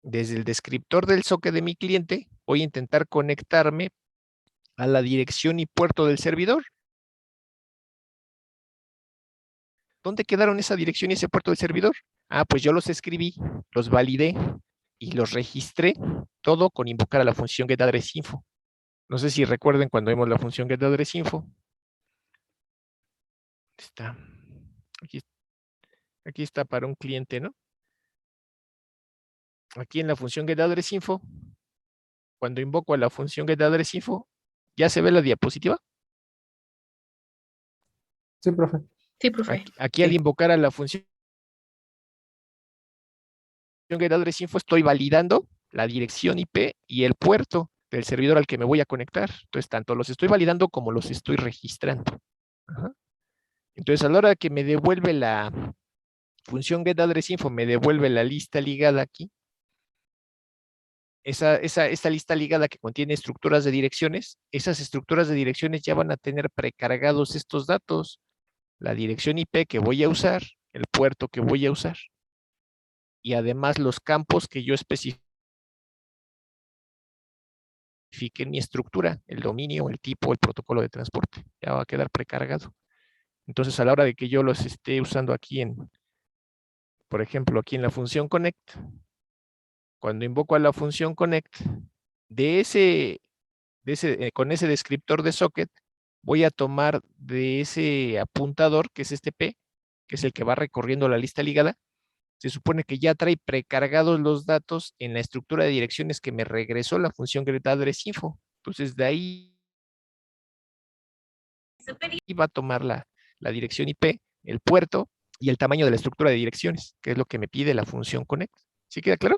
Desde el descriptor del socket de mi cliente, voy a intentar conectarme a la dirección y puerto del servidor. ¿Dónde quedaron esa dirección y ese puerto del servidor? Ah, pues yo los escribí, los validé y los registré, todo con invocar a la función getAddressInfo. No sé si recuerden cuando vimos la función getAddressInfo. Está. Aquí está para un cliente, ¿no? Aquí en la función getAddressInfo, cuando invoco a la función getAddressInfo, ¿ya se ve la diapositiva? Sí, profe. Sí, profe. Aquí al invocar a la función getAddressInfo estoy validando la dirección IP y el puerto del servidor al que me voy a conectar. Entonces, tanto los estoy validando como los estoy registrando. Ajá. Entonces, a la hora que me devuelve la función getAddressInfo, me devuelve la lista ligada aquí. Esta lista ligada que contiene estructuras de direcciones, esas estructuras de direcciones ya van a tener precargados estos datos. La dirección IP que voy a usar, el puerto que voy a usar. Y además los campos que yo especifique en mi estructura, el dominio, el tipo, el protocolo de transporte. Ya va a quedar precargado. Entonces, a la hora de que yo los esté usando aquí por ejemplo, aquí en la función connect, cuando invoco a la función connect, con ese descriptor de socket, voy a tomar de ese apuntador, que es este P, que es el que va recorriendo la lista ligada. Se supone que ya trae precargados los datos en la estructura de direcciones que me regresó la función getAddressInfo. Entonces, de ahí va a tomar la dirección IP, el puerto y el tamaño de la estructura de direcciones, que es lo que me pide la función connect. ¿Sí queda claro?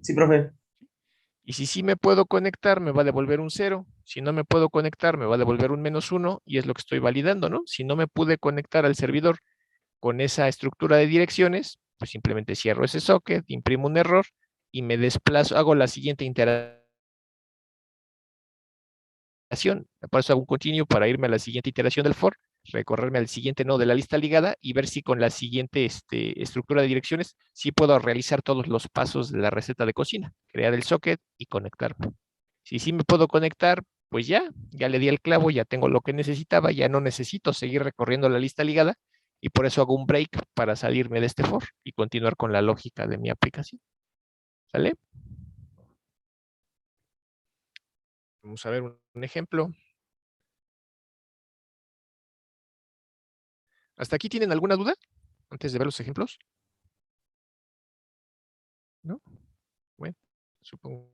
Sí, profe. Y si sí me puedo conectar, me va a devolver un 0. Si no me puedo conectar, me va a devolver un -1 y es lo que estoy validando, ¿no? Si no me pude conectar al servidor con esa estructura de direcciones, pues simplemente cierro ese socket, imprimo un error y me desplazo, hago la siguiente iteración. Por eso hago un continue para irme a la siguiente iteración del for, recorrerme al siguiente nodo de la lista ligada y ver si con la siguiente estructura de direcciones sí puedo realizar todos los pasos de la receta de cocina, crear el socket y conectarme. Si sí me puedo conectar, pues ya le di el clavo, ya tengo lo que necesitaba, ya no necesito seguir recorriendo la lista ligada y por eso hago un break para salirme de este for y continuar con la lógica de mi aplicación. ¿Sale? Vamos a ver un ejemplo. ¿Hasta aquí tienen alguna duda antes de ver los ejemplos? ¿No? Bueno, supongo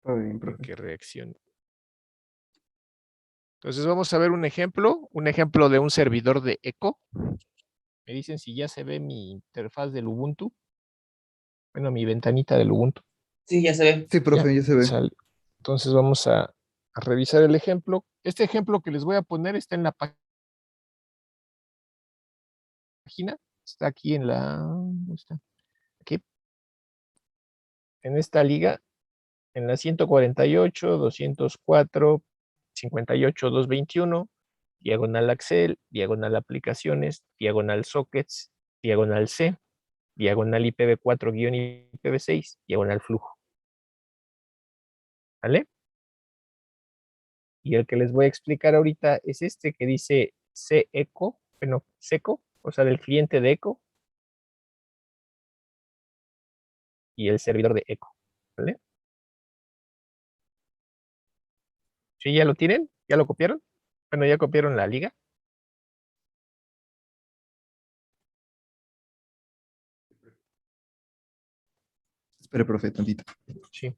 Todo bien, profe. que reacción. Entonces vamos a ver un ejemplo de un servidor de eco. Me dicen si ya se ve mi interfaz del Ubuntu. Bueno, mi ventanita del Ubuntu. Sí, ya se ve. Sí, profe, ya se ve. Sale. Entonces vamos a revisar el ejemplo. Este ejemplo que les voy a poner está en la página. Está aquí en la... ¿dónde está? Aquí. En esta liga. En la 148, 204, 58, 221, diagonal Axel, diagonal aplicaciones, diagonal sockets, diagonal C, diagonal IPv4-IPv6, diagonal flujo. ¿Vale? Y el que les voy a explicar ahorita es este que dice ceco, bueno, seco, o sea, del cliente de eco y el servidor de eco. ¿Vale? ¿Sí ya lo tienen? ¿Ya lo copiaron? Bueno, ya copiaron la liga. Espere, profe, tantito. Sí.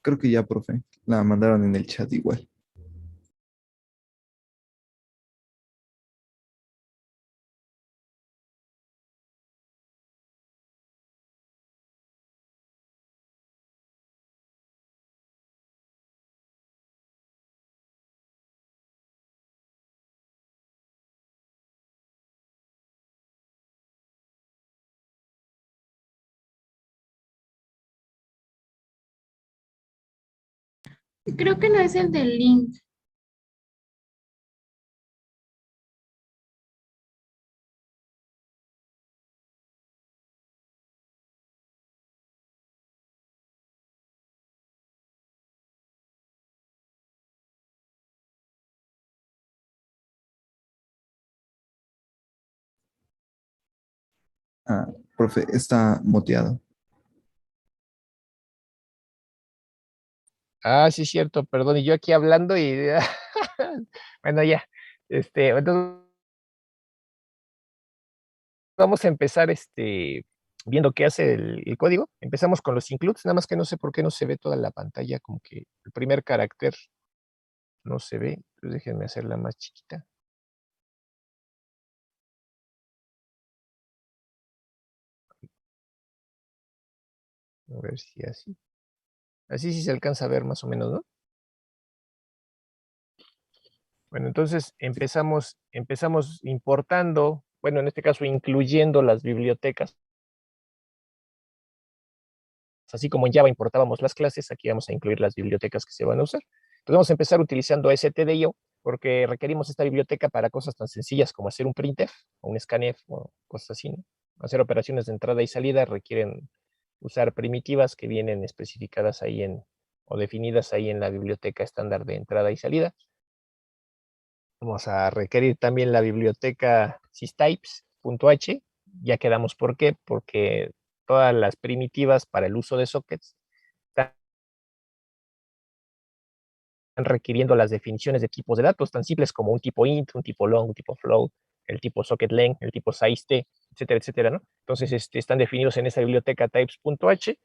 Creo que ya, profe. La mandaron en el chat igual. Creo que no es el del link. Ah, profe, está moteado. Ah, sí, cierto, perdón. Y yo aquí hablando y... bueno, ya. Entonces vamos a empezar viendo qué hace el código. Empezamos con los includes, nada más que no sé por qué no se ve toda la pantalla, como que el primer carácter no se ve. Pues déjenme hacerla más chiquita. A ver si así. Así sí se alcanza a ver más o menos, ¿no? Bueno, entonces empezamos importando, bueno, en este caso incluyendo las bibliotecas. Así como en Java importábamos las clases, aquí vamos a incluir las bibliotecas que se van a usar. Entonces vamos a empezar utilizando stdio, porque requerimos esta biblioteca para cosas tan sencillas como hacer un printf o un scanf o cosas así, ¿no? Hacer operaciones de entrada y salida requieren usar primitivas que vienen especificadas ahí o definidas ahí en la biblioteca estándar de entrada y salida. Vamos a requerir también la biblioteca systypes.h. Ya quedamos por qué, porque todas las primitivas para el uso de sockets están requiriendo las definiciones de tipos de datos tan simples como un tipo int, un tipo long, un tipo float, el tipo socket length, el tipo size t, etcétera, etcétera, ¿no? Entonces, están definidos en esa biblioteca types.h.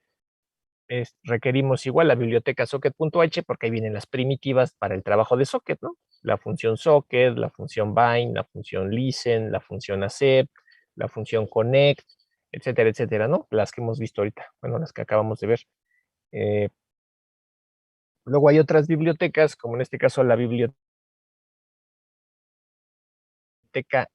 Requerimos igual la biblioteca socket.h porque ahí vienen las primitivas para el trabajo de socket, ¿no? La función socket, la función bind, la función listen, la función accept, la función connect, etcétera, etcétera, ¿no? Las que hemos visto ahorita, bueno, las que acabamos de ver. Luego hay otras bibliotecas, como en este caso la biblioteca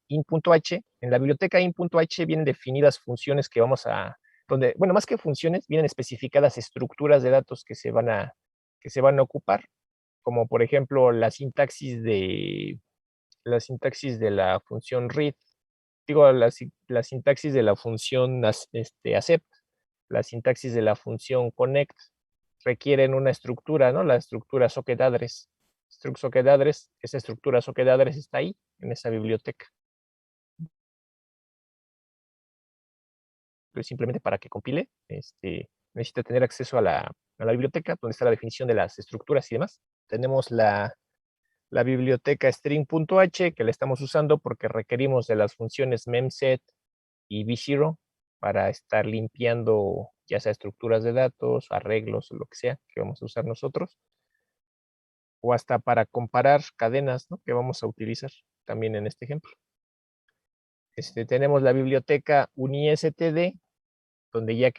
in.h. En la biblioteca in.h vienen definidas funciones que vamos a, donde, bueno, más que funciones, vienen especificadas estructuras de datos que se van a ocupar, como por ejemplo la sintaxis de la función read, digo, la sintaxis de la función accept, la sintaxis de la función connect, requieren una estructura, ¿no? La estructura socket address. Struct socket address, esa estructura socket address está ahí, en esa biblioteca. Entonces, simplemente para que compile, necesita tener acceso a la biblioteca, donde está la definición de las estructuras y demás. Tenemos la biblioteca string.h, que la estamos usando porque requerimos de las funciones memset y b0 para estar limpiando ya sea estructuras de datos, arreglos o lo que sea que vamos a usar nosotros, o hasta para comparar cadenas, ¿no?, que vamos a utilizar también en este ejemplo. Tenemos la biblioteca unistd, donde ya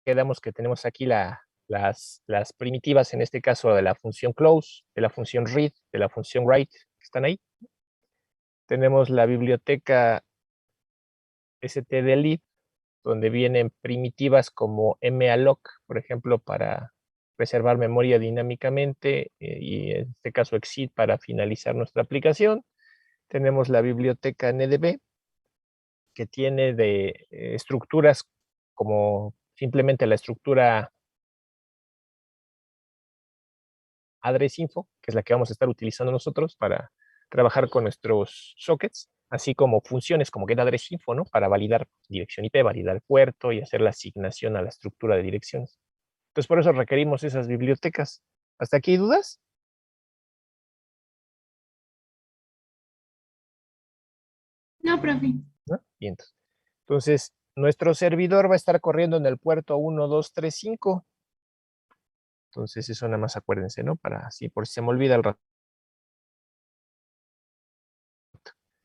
quedamos que tenemos aquí las primitivas, en este caso de la función close, de la función read, de la función write, que están ahí. Tenemos la biblioteca stdlib, donde vienen primitivas como malloc, por ejemplo, para preservar memoria dinámicamente, y en este caso exit para finalizar nuestra aplicación. Tenemos la biblioteca ndb, que tiene de estructuras como simplemente la estructura address info, que es la que vamos a estar utilizando nosotros para trabajar con nuestros sockets, así como funciones como getAddressInfo, ¿no?, para validar dirección IP, validar puerto y hacer la asignación a la estructura de direcciones. Entonces, por eso requerimos esas bibliotecas. ¿Hasta aquí hay dudas? No, profe. ¿No? Bien. Entonces, nuestro servidor va a estar corriendo en el puerto 1235. Entonces, eso nada más acuérdense, ¿no? Para así, por si se me olvida el rato.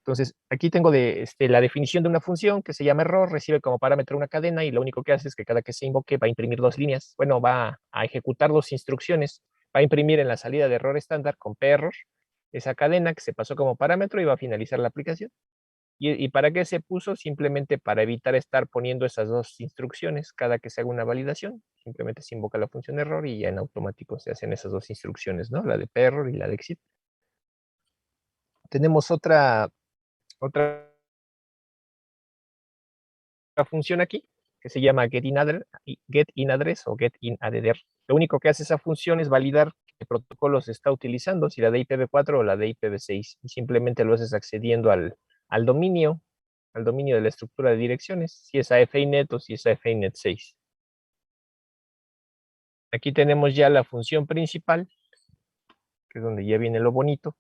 Entonces, aquí tengo la definición de una función que se llama error, recibe como parámetro una cadena y lo único que hace es que cada que se invoque va a imprimir 2 líneas. Bueno, va a ejecutar 2 instrucciones. Va a imprimir en la salida de error estándar con perror esa cadena que se pasó como parámetro y va a finalizar la aplicación. ¿Y para qué se puso? Simplemente para evitar estar poniendo esas 2 instrucciones cada que se haga una validación. Simplemente se invoca la función error y ya en automático se hacen esas 2 instrucciones, ¿no? La de perror y la de exit. Tenemos otra función aquí que se llama getInAddress o getInAddr. Lo único que hace esa función es validar qué protocolo se está utilizando, si la de IPv4 o la de IPv6, y simplemente lo haces accediendo al dominio de la estructura de direcciones, si es AFINET o si es AFINET 6. Aquí tenemos ya la función principal, que es donde ya viene lo bonito.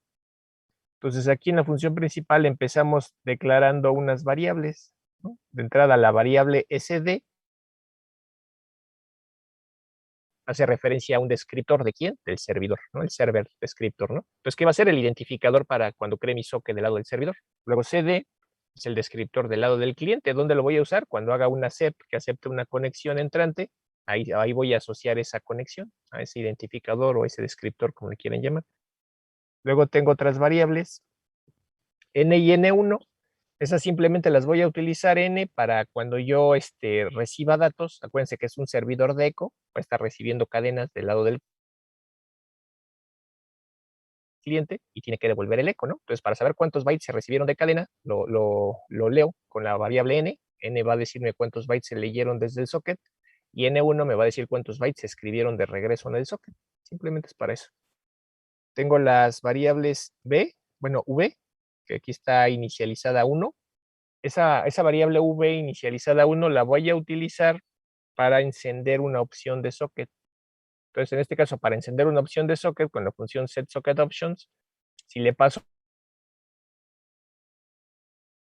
Entonces aquí en la función principal empezamos declarando unas variables, ¿no? De entrada la variable sd hace referencia a un descriptor de quién, del servidor, ¿no? El server descriptor, ¿no? Entonces, ¿qué va a ser? El identificador para cuando cree mi socket del lado del servidor. Luego cd es el descriptor del lado del cliente. ¿Dónde lo voy a usar? Cuando haga una accept que acepte una conexión entrante, ahí voy a asociar esa conexión a ese identificador o ese descriptor, como le quieran llamar. Luego tengo otras variables, n y n1. Esas simplemente las voy a utilizar n para cuando yo reciba datos. Acuérdense que es un servidor de eco, va a estar recibiendo cadenas del lado del cliente y tiene que devolver el eco, ¿no? Entonces, para saber cuántos bytes se recibieron de cadena, lo leo con la variable n. N va a decirme cuántos bytes se leyeron desde el socket y n1 me va a decir cuántos bytes se escribieron de regreso en el socket. Simplemente es para eso. Tengo las variables v, que aquí está inicializada 1. Esa variable v inicializada 1 la voy a utilizar para encender una opción de socket. Entonces, en este caso, para encender una opción de socket con la función setSocketOptions, si le paso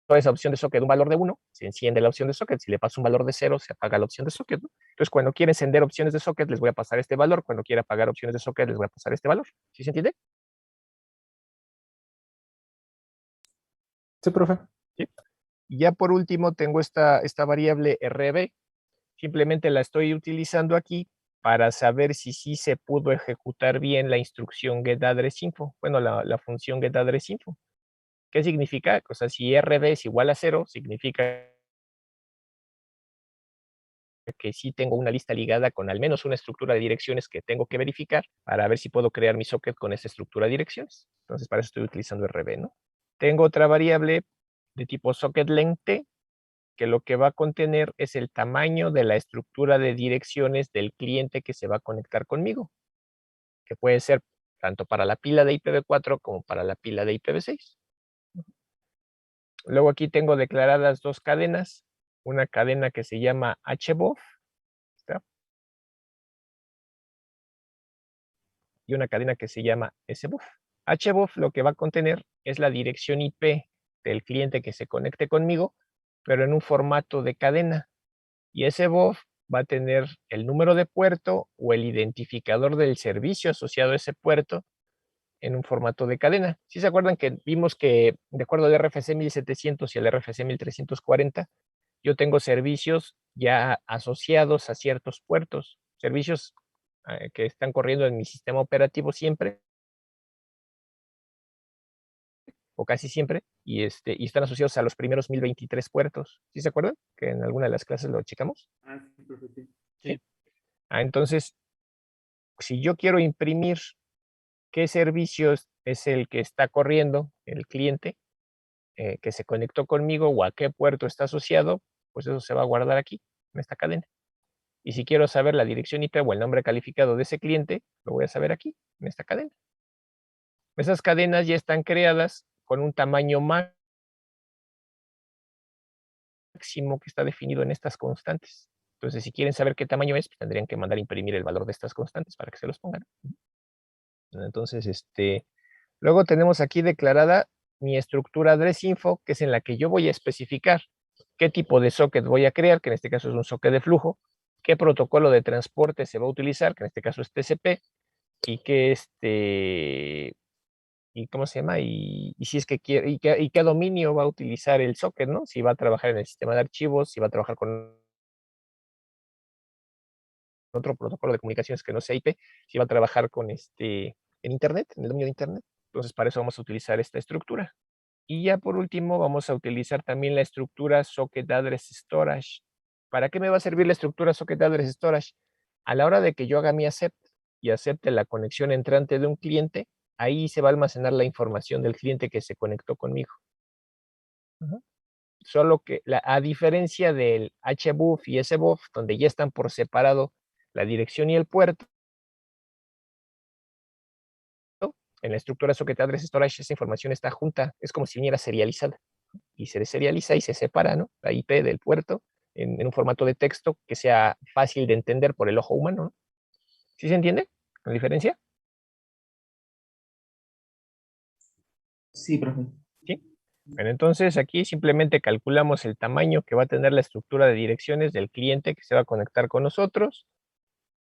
esa opción de socket un valor de 1, se enciende la opción de socket. Si le paso un valor de 0, se apaga la opción de socket, ¿no? Entonces, cuando quiera encender opciones de socket, les voy a pasar este valor. Cuando quiera apagar opciones de socket, les voy a pasar este valor. ¿Sí se entiende? Sí, profe. ¿Sí? Y ya por último, tengo esta variable RB. Simplemente la estoy utilizando aquí para saber si sí se pudo ejecutar bien la instrucción getAddressInfo. Bueno, la función getAddressInfo. ¿Qué significa? O sea, si RB es igual a 0, significa que sí tengo una lista ligada con al menos una estructura de direcciones que tengo que verificar para ver si puedo crear mi socket con esa estructura de direcciones. Entonces, para eso estoy utilizando RB, ¿no? Tengo otra variable de tipo socketLength, que lo que va a contener es el tamaño de la estructura de direcciones del cliente que se va a conectar conmigo, que puede ser tanto para la pila de IPv4 como para la pila de IPv6. Luego aquí tengo declaradas dos cadenas, una cadena que se llama HBOF, ¿está? Y una cadena que se llama SBOF. HBOF lo que va a contener es la dirección IP del cliente que se conecte conmigo, pero en un formato de cadena. Y SBOF va a tener el número de puerto o el identificador del servicio asociado a ese puerto en un formato de cadena. ¿Sí se acuerdan que vimos que de acuerdo al RFC 1700 y al RFC 1340, yo tengo servicios ya asociados a ciertos puertos, servicios que están corriendo en mi sistema operativo siempre, o casi siempre, y están asociados a los primeros 1023 puertos. ¿Sí se acuerdan? Que en alguna de las clases lo checamos. Sí, profe, sí. Sí. Entonces, si yo quiero imprimir qué servicios es el que está corriendo el cliente que se conectó conmigo o a qué puerto está asociado, pues eso se va a guardar aquí, en esta cadena. Y si quiero saber la dirección IP o el nombre calificado de ese cliente, lo voy a saber aquí, en esta cadena. Esas cadenas ya están creadas con un tamaño máximo que está definido en estas constantes. Entonces, si quieren saber qué tamaño es, pues tendrían que mandar a imprimir el valor de estas constantes para que se los pongan. Entonces, luego tenemos aquí declarada mi estructura addressinfo, que es en la que yo voy a especificar qué tipo de socket voy a crear, que en este caso es un socket de flujo, qué protocolo de transporte se va a utilizar, que en este caso es TCP, y qué y cómo se llama, y si es que quiere, y qué dominio va a utilizar el socket, ¿no? Si va a trabajar en el sistema de archivos, si va a trabajar con otro protocolo de comunicaciones que no sea IP, si va a trabajar con en Internet, en el dominio de Internet. Entonces, para eso vamos a utilizar esta estructura. Y ya por último, vamos a utilizar también la estructura Socket Address Storage. ¿Para qué me va a servir la estructura Socket Address Storage? A la hora de que yo haga mi accept y acepte la conexión entrante de un cliente, ahí se va a almacenar la información del cliente que se conectó conmigo. Solo que, a diferencia del HBOF y SBOF, donde ya están por separado la dirección y el puerto, en la estructura Socket Address Storage esa información está junta, es como si viniera serializada. Y se deserializa y se separa, ¿no? La IP del puerto en un formato de texto que sea fácil de entender por el ojo humano, ¿no? ¿Sí se entiende la diferencia? Sí, profe. ¿Sí? Bueno, entonces aquí simplemente calculamos el tamaño que va a tener la estructura de direcciones del cliente que se va a conectar con nosotros.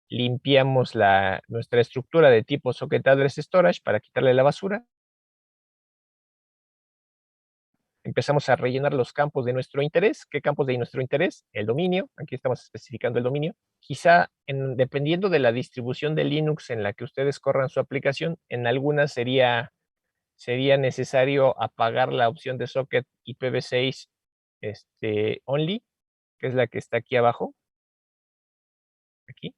Limpiamos nuestra estructura de tipo Socket Address Storage para quitarle la basura. Empezamos a rellenar los campos de nuestro interés. ¿Qué campos de nuestro interés? El dominio. Aquí estamos especificando el dominio. Quizá, dependiendo de la distribución de Linux en la que ustedes corran su aplicación, en algunas sería necesario apagar la opción de socket IPv6 only, que es la que está aquí abajo, aquí,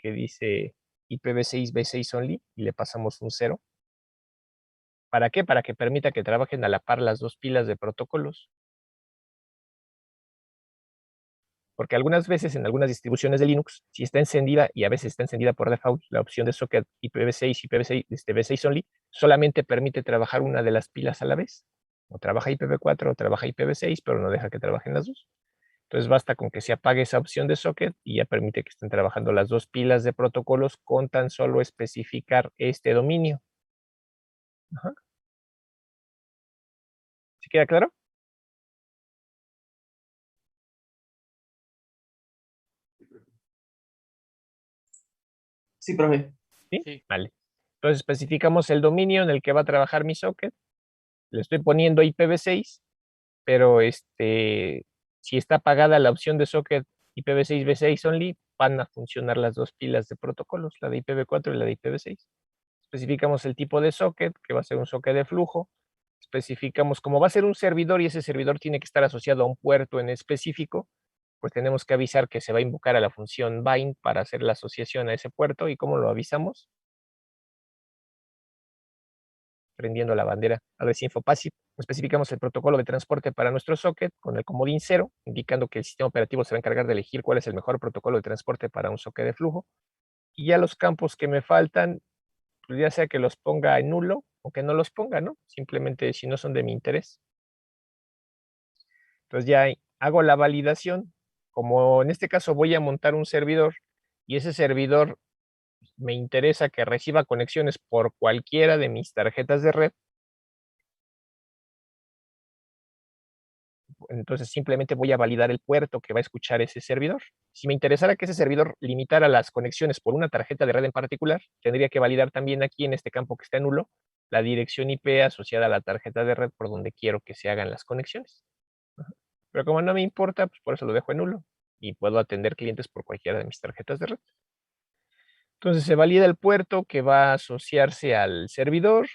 que dice IPv6 v6 only, y le pasamos un 0. ¿Para qué? Para que permita que trabajen a la par las dos pilas de protocolos. Porque algunas veces en algunas distribuciones de Linux, si está encendida, y a veces está encendida por default, la opción de socket IPv6 y IPv6, v6 only, solamente permite trabajar una de las pilas a la vez. O trabaja IPv4 o trabaja IPv6, pero no deja que trabajen las dos. Entonces basta con que se apague esa opción de socket y ya permite que estén trabajando las dos pilas de protocolos con tan solo especificar este dominio. Ajá. ¿Sí queda claro? Sí, profe. ¿Sí? Sí. Vale. Entonces especificamos el dominio en el que va a trabajar mi socket. Le estoy poniendo IPv6, pero si está apagada la opción de socket IPv6 V6 only, van a funcionar las dos pilas de protocolos, la de IPv4 y la de IPv6. Especificamos el tipo de socket, que va a ser un socket de flujo. Especificamos cómo va a ser un servidor y ese servidor tiene que estar asociado a un puerto en específico, pues tenemos que avisar que se va a invocar a la función bind para hacer la asociación a ese puerto. ¿Y cómo lo avisamos? Prendiendo la bandera AdressInfo Passive. Especificamos el protocolo de transporte para nuestro socket con el comodín 0, indicando que el sistema operativo se va a encargar de elegir cuál es el mejor protocolo de transporte para un socket de flujo. Y ya los campos que me faltan, pues ya sea que los ponga en nulo o que no los ponga, ¿no? Simplemente si no son de mi interés. Entonces ya hago la validación. Como en este caso voy a montar un servidor y ese servidor me interesa que reciba conexiones por cualquiera de mis tarjetas de red, entonces simplemente voy a validar el puerto que va a escuchar ese servidor. Si me interesara que ese servidor limitara las conexiones por una tarjeta de red en particular, tendría que validar también aquí en este campo que está en nulo la dirección IP asociada a la tarjeta de red por donde quiero que se hagan las conexiones. Pero como no me importa, pues por eso lo dejo en nulo y puedo atender clientes por cualquiera de mis tarjetas de red. Entonces se valida el puerto que va a asociarse al servidor.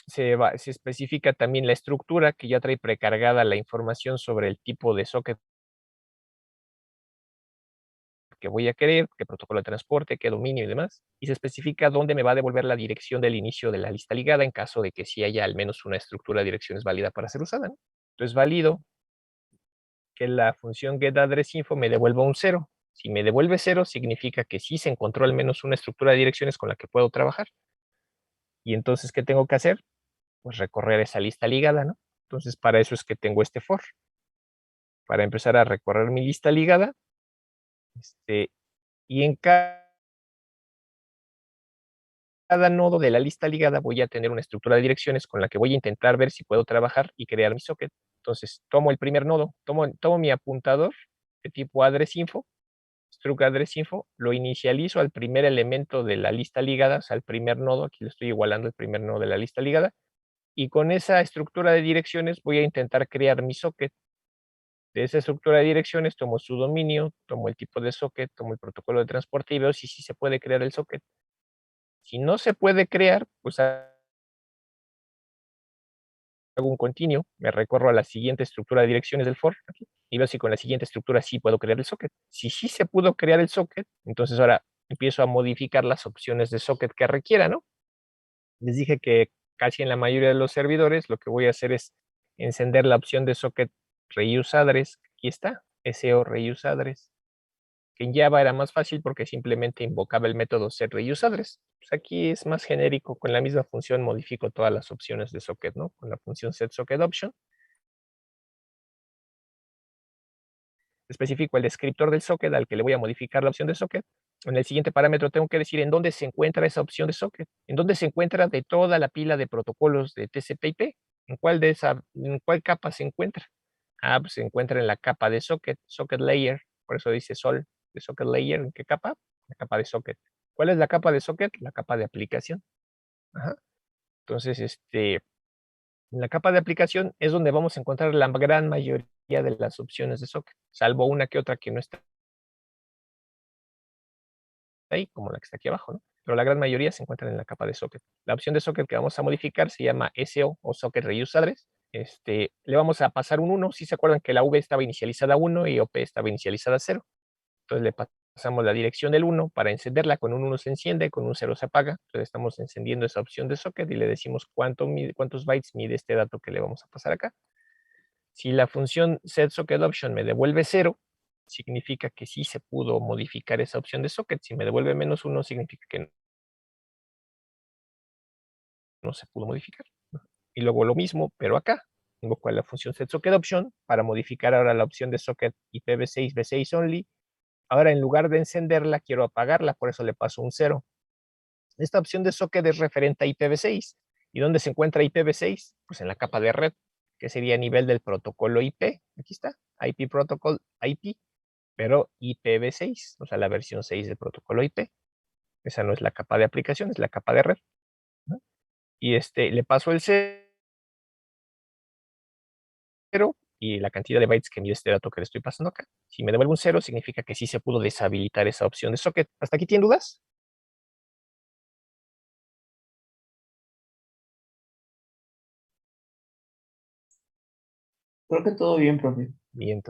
Se especifica también la estructura que ya trae precargada la información sobre el tipo de socket que voy a querer, qué protocolo de transporte, qué dominio y demás. Y se especifica dónde me va a devolver la dirección del inicio de la lista ligada en caso de que sí haya al menos una estructura de direcciones válida para ser usada, ¿no? Entonces valido que la función getAddressInfo me devuelva un 0. Si me devuelve 0, significa que sí se encontró al menos una estructura de direcciones con la que puedo trabajar. Y entonces, ¿qué tengo que hacer? Pues recorrer esa lista ligada, ¿no? Entonces, para eso es que tengo este for. Para empezar a recorrer mi lista ligada. Y en cada nodo de la lista ligada voy a tener una estructura de direcciones con la que voy a intentar ver si puedo trabajar y crear mi socket. Entonces, tomo el primer nodo, tomo mi apuntador de tipo addressinfo, struct addressinfo, lo inicializo al primer elemento de la lista ligada, o sea, al primer nodo, aquí le estoy igualando el primer nodo de la lista ligada, y con esa estructura de direcciones voy a intentar crear mi socket. De esa estructura de direcciones tomo su dominio, tomo el tipo de socket, tomo el protocolo de transporte y veo si sí se puede crear el socket. Si no se puede crear, pues hago un continuo, me recorro a la siguiente estructura de direcciones del for aquí, y veo si con la siguiente estructura sí puedo crear el socket. Si sí se pudo crear el socket, entonces ahora empiezo a modificar las opciones de socket que requiera, ¿no? Les dije que casi en la mayoría de los servidores lo que voy a hacer es encender la opción de socket reuse address. Aquí está, SO reuse address. Que en Java era más fácil porque simplemente invocaba el método setReuseAddress. Pues aquí es más genérico, con la misma función modifico todas las opciones de socket, ¿no? Con la función setSocketOption. Especifico el descriptor del socket al que le voy a modificar la opción de socket. En el siguiente parámetro tengo que decir en dónde se encuentra esa opción de socket, en dónde se encuentra de toda la pila de protocolos de TCP/IP, en cuál capa se encuentra. Ah, pues se encuentra en la capa de socket layer, por eso dice sol de socket layer. ¿En qué capa? La capa de socket. ¿Cuál es la capa de socket? La capa de aplicación. Ajá. Entonces, en la capa de aplicación es donde vamos a encontrar la gran mayoría de las opciones de socket, salvo una que otra que no está ahí, como la que está aquí abajo, ¿no? Pero la gran mayoría se encuentran en la capa de socket. La opción de socket que vamos a modificar se llama SO o Socket Reuse Address. Le vamos a pasar un 1. Si se acuerdan que la V estaba inicializada a 1 y OP estaba inicializada a 0. Entonces le pasamos la dirección del 1 para encenderla. Con un 1 se enciende, con un 0 se apaga. Entonces estamos encendiendo esa opción de socket y le decimos cuántos bytes mide este dato que le vamos a pasar acá. Si la función setSocketOption me devuelve 0, significa que sí se pudo modificar esa opción de socket. Si me devuelve -1, significa que no se pudo modificar. Y luego lo mismo, pero acá. Invoco la función setSocketOption para modificar ahora la opción de socket IPv6 V6 only. Ahora en lugar de encenderla, quiero apagarla, por eso le paso un 0. Esta opción de socket es referente a IPv6. ¿Y dónde se encuentra IPv6? Pues en la capa de red, que sería a nivel del protocolo IP. Aquí está, IP Protocol IP, pero IPv6, o sea, la versión 6 del protocolo IP. Esa no es la capa de aplicación, es la capa de red, ¿no? Y le paso el 0 y la cantidad de bytes que mide este dato que le estoy pasando acá. Si me devuelve un 0, significa que sí se pudo deshabilitar esa opción de socket. ¿Hasta aquí tienen dudas? Creo que todo bien, profe. Bien,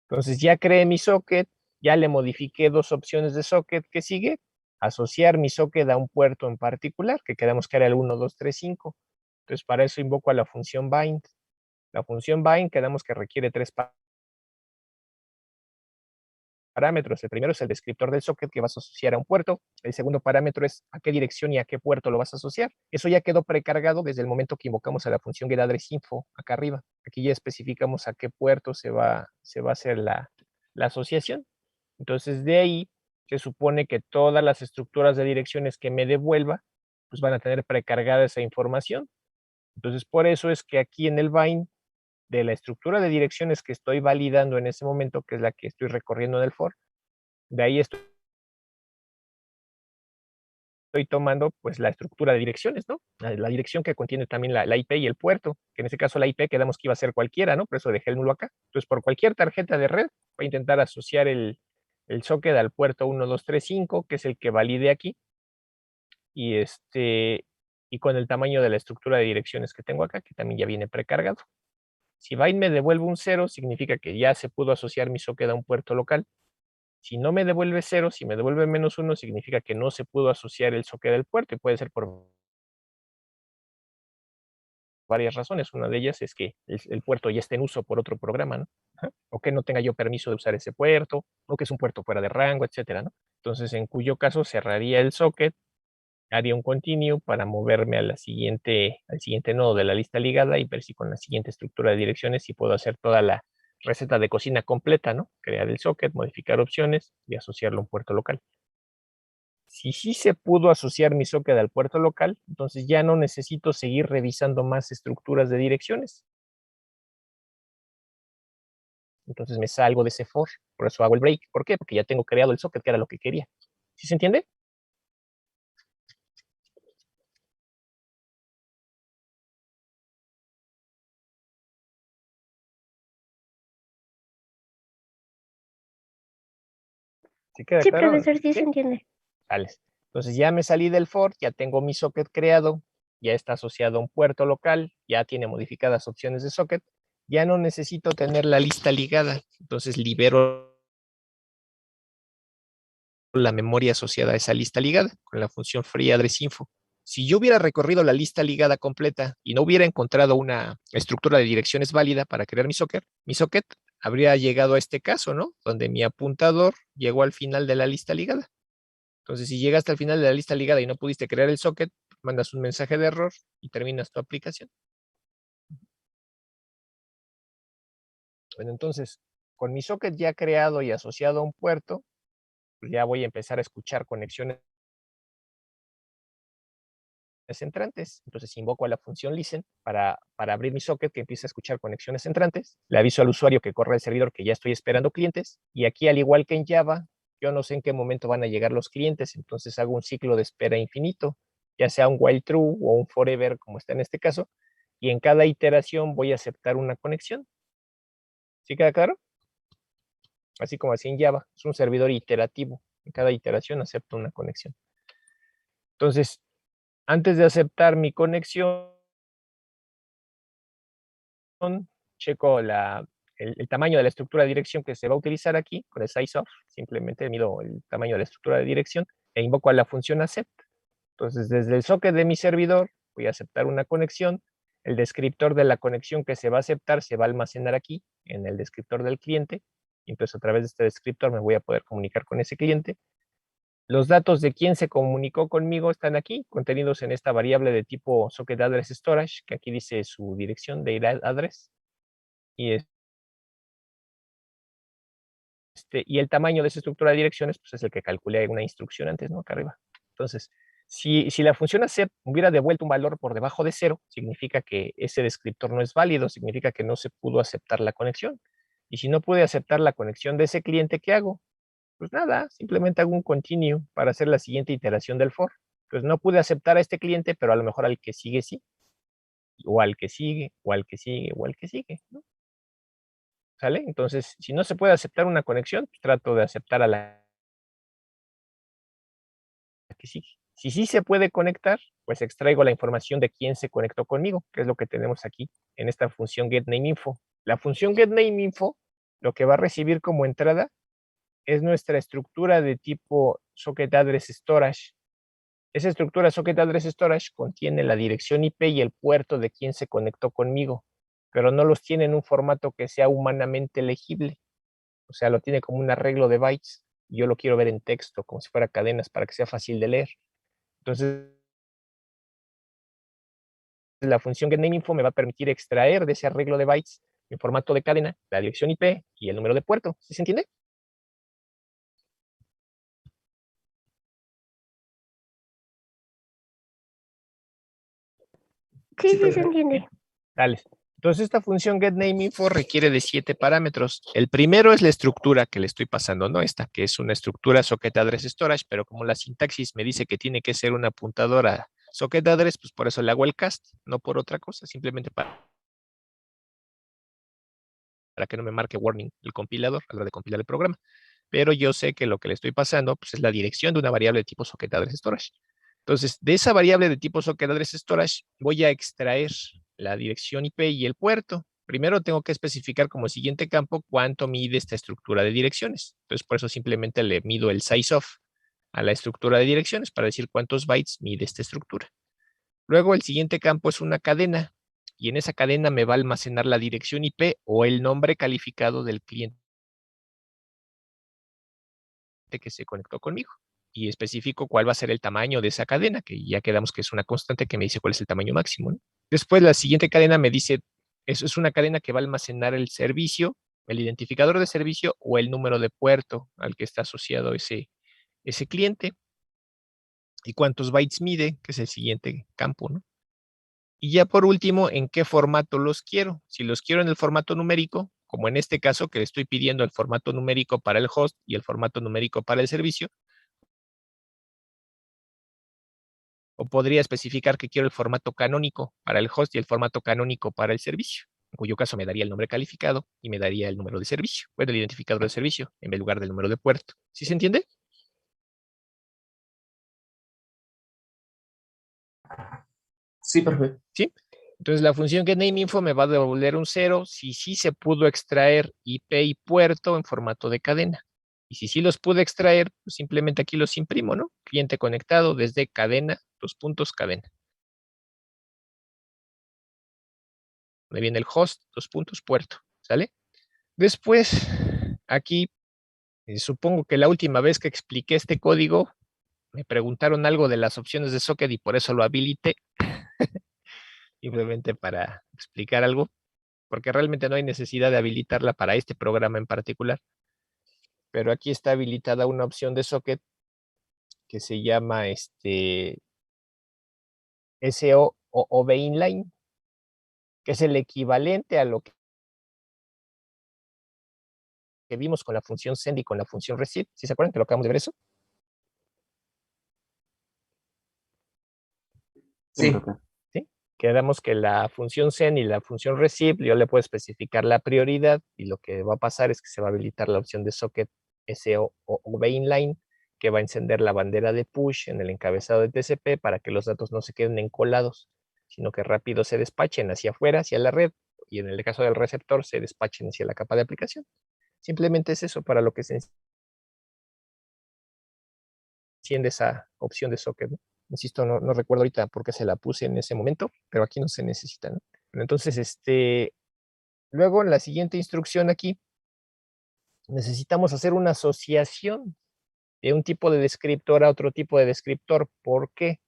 entonces ya creé mi socket, ya le modifiqué dos opciones de socket. ¿Qué sigue? Asociar mi socket a un puerto en particular, que quedamos que era el 1, 2, 3, 5. Entonces para eso invoco a la función bind. La función bind quedamos que requiere tres parámetros. El primero es el descriptor del socket que vas a asociar a un puerto. El segundo parámetro es a qué dirección y a qué puerto lo vas a asociar. Eso ya quedó precargado desde el momento que invocamos a la función getAddressInfo acá arriba. Aquí ya especificamos a qué puerto se va a hacer la asociación. Entonces de ahí se supone que todas las estructuras de direcciones que me devuelva pues van a tener precargada esa información. Entonces por eso es que aquí en el bind de la estructura de direcciones que estoy validando en ese momento, que es la que estoy recorriendo en el for, de ahí estoy tomando pues la estructura de direcciones, ¿no? La dirección que contiene también la IP y el puerto, que en este caso la IP quedamos que iba a ser cualquiera, ¿no? Por eso dejé el nulo acá. Entonces, por cualquier tarjeta de red, voy a intentar asociar el socket al puerto 1, 2, 3, 5, que es el que valide aquí, y y con el tamaño de la estructura de direcciones que tengo acá, que también ya viene precargado. Si bind me devuelve un 0, significa que ya se pudo asociar mi socket a un puerto local. Si no me devuelve 0, si me devuelve -1, significa que no se pudo asociar el socket del puerto, y puede ser por varias razones. Una de ellas es que el puerto ya está en uso por otro programa, ¿no? Ajá. O que no tenga yo permiso de usar ese puerto, o que es un puerto fuera de rango, etcétera, ¿no? Entonces, en cuyo caso cerraría el socket, haría un continue para moverme al siguiente nodo de la lista ligada y ver si con la siguiente estructura de direcciones si puedo hacer toda la receta de cocina completa, ¿no? Crear el socket, modificar opciones y asociarlo a un puerto local. Si sí se pudo asociar mi socket al puerto local, entonces ya no necesito seguir revisando más estructuras de direcciones. Entonces me salgo de ese for, por eso hago el break. ¿Por qué? Porque ya tengo creado el socket, que era lo que quería. ¿Sí se entiende? ¿Sí queda Sí, claro? profesor, sí se ¿Sí? entiende. Sales. Entonces ya me salí del for, ya tengo mi socket creado, ya está asociado a un puerto local, ya tiene modificadas opciones de socket, ya no necesito tener la lista ligada. Entonces libero la memoria asociada a esa lista ligada con la función freeAddressInfo. Si yo hubiera recorrido la lista ligada completa y no hubiera encontrado una estructura de direcciones válida para crear mi socket habría llegado a este caso, ¿no? Donde mi apuntador llegó al final de la lista ligada. Entonces, si llegaste al final de la lista ligada y no pudiste crear el socket, mandas un mensaje de error y terminas tu aplicación. Bueno, entonces, con mi socket ya creado y asociado a un puerto, pues ya voy a empezar a escuchar conexiones entrantes. Entonces invoco a la función listen para abrir mi socket que empiece a escuchar conexiones entrantes. Le aviso al usuario que corre el servidor que ya estoy esperando clientes. Y aquí, al igual que en Java, yo no sé en qué momento van a llegar los clientes. Entonces hago un ciclo de espera infinito, ya sea un while true o un forever, como está en este caso. Y en cada iteración voy a aceptar una conexión. ¿Sí queda claro? Así como así en Java. Es un servidor iterativo. En cada iteración acepto una conexión. Entonces, antes de aceptar mi conexión, checo el tamaño de la estructura de dirección que se va a utilizar aquí, con el sizeOf, simplemente mido el tamaño de la estructura de dirección e invoco a la función accept. Entonces, desde el socket de mi servidor, voy a aceptar una conexión. El descriptor de la conexión que se va a aceptar se va a almacenar aquí, en el descriptor del cliente. Y entonces, a través de este descriptor me voy a poder comunicar con ese cliente. Los datos de quién se comunicó conmigo están aquí, contenidos en esta variable de tipo socketAddressStorage, que aquí dice su dirección de address. Y el tamaño de esa estructura de direcciones pues es el que calculé una instrucción antes, ¿no? Acá arriba. Entonces, si la función accept hubiera devuelto un valor por debajo de 0, significa que ese descriptor no es válido, significa que no se pudo aceptar la conexión. Y si no pude aceptar la conexión de ese cliente, ¿qué hago? pues nada, simplemente hago un continue para hacer la siguiente iteración del for. Pues no pude aceptar a este cliente, pero a lo mejor al que sigue sí, o al que sigue, o al que sigue, o al que sigue, ¿no? ¿Sale? Entonces, si no se puede aceptar una conexión, pues trato de aceptar a la que sigue. Si sí se puede conectar, pues extraigo la información de quién se conectó conmigo, que es lo que tenemos aquí en esta función getNameInfo. La función getNameInfo lo que va a recibir como entrada es nuestra estructura de tipo SocketAddressStorage. Esa estructura SocketAddressStorage contiene la dirección IP y el puerto de quien se conectó conmigo, pero no los tiene en un formato que sea humanamente legible. O sea, lo tiene como un arreglo de bytes. Yo lo quiero ver en texto, como si fuera cadenas, para que sea fácil de leer. Entonces, la función getNameInfo me va a permitir extraer de ese arreglo de bytes en formato de cadena la dirección IP y el número de puerto. ¿Sí se entiende? Sí, sí, se profe. entiende. Dale. Entonces, esta función getNameInfo requiere de 7 parámetros. El primero es la estructura que le estoy pasando, ¿no? Esta, que es una estructura SocketAddressStorage, pero como la sintaxis me dice que tiene que ser una apuntadora SocketAddress, pues por eso le hago el cast, no por otra cosa, simplemente para que no me marque warning el compilador a la hora de compilar el programa. Pero yo sé que lo que le estoy pasando pues, es la dirección de una variable de tipo SocketAddressStorage. Entonces, de esa variable de tipo SocketAddressStorage voy a extraer la dirección IP y el puerto. Primero tengo que especificar como siguiente campo cuánto mide esta estructura de direcciones. Entonces, por eso simplemente le mido el sizeOf a la estructura de direcciones para decir cuántos bytes mide esta estructura. Luego, el siguiente campo es una cadena y en esa cadena me va a almacenar la dirección IP o el nombre calificado del cliente que se conectó conmigo. Y especifico cuál va a ser el tamaño de esa cadena, que ya quedamos que es una constante que me dice cuál es el tamaño máximo, ¿no? Después la siguiente cadena me dice, eso es una cadena que va a almacenar el servicio, el identificador de servicio o el número de puerto al que está asociado ese cliente. Y cuántos bytes mide, que es el siguiente campo, ¿no? Y ya por último, ¿en qué formato los quiero? Si los quiero en el formato numérico, como en este caso que le estoy pidiendo el formato numérico para el host y el formato numérico para el servicio, o podría especificar que quiero el formato canónico para el host y el formato canónico para el servicio, en cuyo caso me daría el nombre calificado y me daría el número de servicio, bueno, el identificador de servicio, en lugar del número de puerto. ¿Sí se entiende? Sí, profe. ¿Sí? Entonces la función getNameInfo me va a devolver un 0 si sí se pudo extraer IP y puerto en formato de cadena. Y si sí los pude extraer, pues simplemente aquí los imprimo, ¿no? Cliente conectado desde cadena, cadena. Me viene el host, puerto, ¿sale? Después, aquí, supongo que la última vez que expliqué este código, me preguntaron algo de las opciones de socket y por eso lo habilité, simplemente para explicar algo, porque realmente no hay necesidad de habilitarla para este programa en particular. Pero aquí está habilitada una opción de socket que se llama SO o OV inline, que es el equivalente a lo que vimos con la función send y con la función receive. ¿Sí se acuerdan que lo acabamos de ver eso? Sí, Sí. profe. ¿Sí? Quedamos que la función send y la función receive, yo le puedo especificar la prioridad y lo que va a pasar es que se va a habilitar la opción de socket SO o OV inline, que va a encender la bandera de push en el encabezado de TCP para que los datos no se queden encolados, sino que rápido se despachen hacia afuera, hacia la red, y en el caso del receptor se despachen hacia la capa de aplicación. Simplemente es eso para lo que se enciende esa opción de socket, ¿no? Insisto, no recuerdo ahorita por qué se la puse en ese momento, pero aquí no se necesita, ¿no? Entonces, luego en la siguiente instrucción aquí, necesitamos hacer una asociación de un tipo de descriptor a otro tipo de descriptor. ¿Por qué?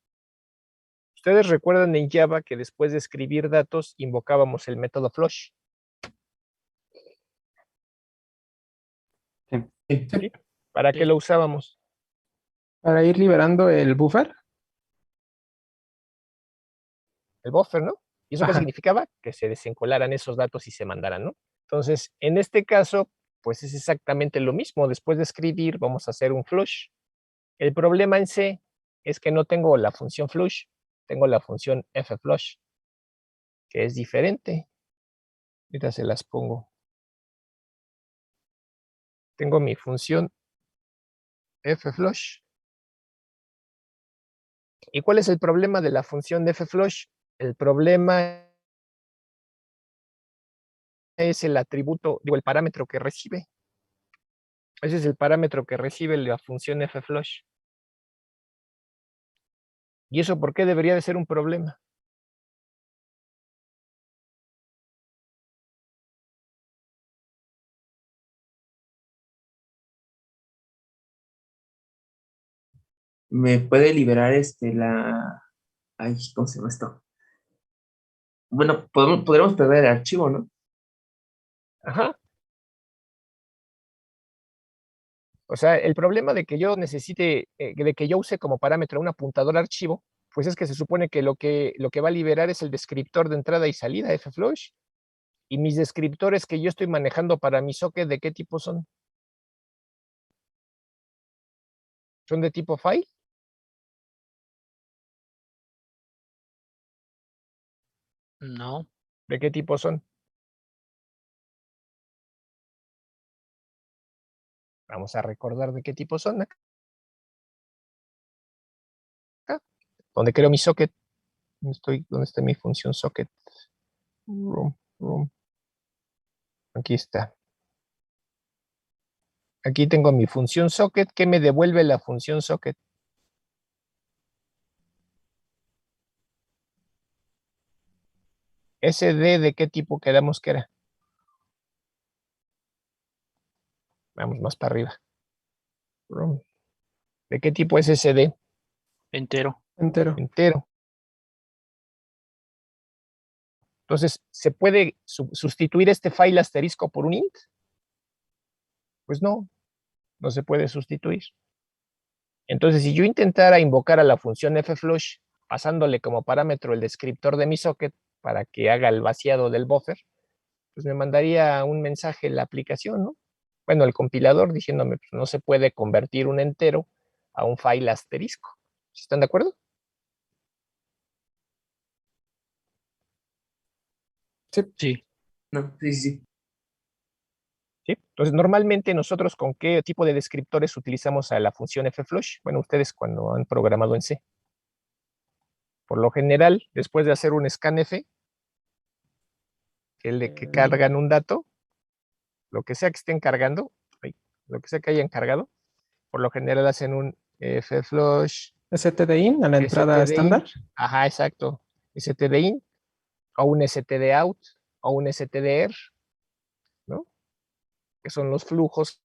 Ustedes recuerdan en Java que después de escribir datos invocábamos el método flush. Sí. ¿Sí? ¿Para qué lo usábamos? Para ir liberando el buffer. El buffer, ¿no? ¿Y eso qué Ajá. significaba? Que se desencolaran esos datos y se mandaran, ¿no? Entonces, en este caso, pues es exactamente lo mismo. Después de escribir, vamos a hacer un flush. El problema en C es que no tengo la función flush, tengo la función fflush, que es diferente. Ahorita se las pongo. Tengo mi función fflush. ¿Y cuál es el problema de la función de fflush? El problema es el atributo, digo, el parámetro que recibe. Ese es el parámetro que recibe la función fflush. ¿Y eso por qué debería de ser un problema? Me puede liberar ay, ¿cómo se llama esto? Bueno, podremos perder el archivo, ¿no? Ajá. O sea, el problema de que yo necesite, de que yo use como parámetro un apuntador archivo, pues es que se supone que lo que va a liberar es el descriptor de entrada y salida, fflush. Y mis descriptores que yo estoy manejando para mi socket, ¿de qué tipo son? ¿Son de tipo file? No, ¿De qué tipo son? Vamos a recordar de qué tipo son. Acá, donde creo mi socket. ¿Dónde está mi función socket? Aquí está. Aquí tengo mi función socket. ¿Qué me devuelve la función socket? SD, ¿de qué tipo quedamos que era? Vamos más para arriba. ¿De qué tipo es SD? entero. Entero. Entero. Entonces, ¿se puede sustituir este file asterisco por un int? Pues no, no se puede sustituir. Entonces, si yo intentara invocar a la función fflush, pasándole como parámetro el descriptor de mi socket para que haga el vaciado del buffer, pues me mandaría un mensaje la aplicación, ¿no? Bueno, el compilador diciéndome, pues no se puede convertir un entero a un file asterisco. ¿Están de acuerdo? Sí. No, sí, sí, sí. ¿Sí? Entonces, normalmente nosotros con qué tipo de descriptores utilizamos a la función fflush. Bueno, ustedes cuando han programado en C. Por lo general, después de hacer un scanf, que cargan un dato, lo que sea que estén cargando, lo que sea que hayan cargado, por lo general hacen un fflush, STDIN a la entrada stdin, estándar. ajá, exacto, stdin, o un stdout, o un stdr, ¿no? Que son los flujos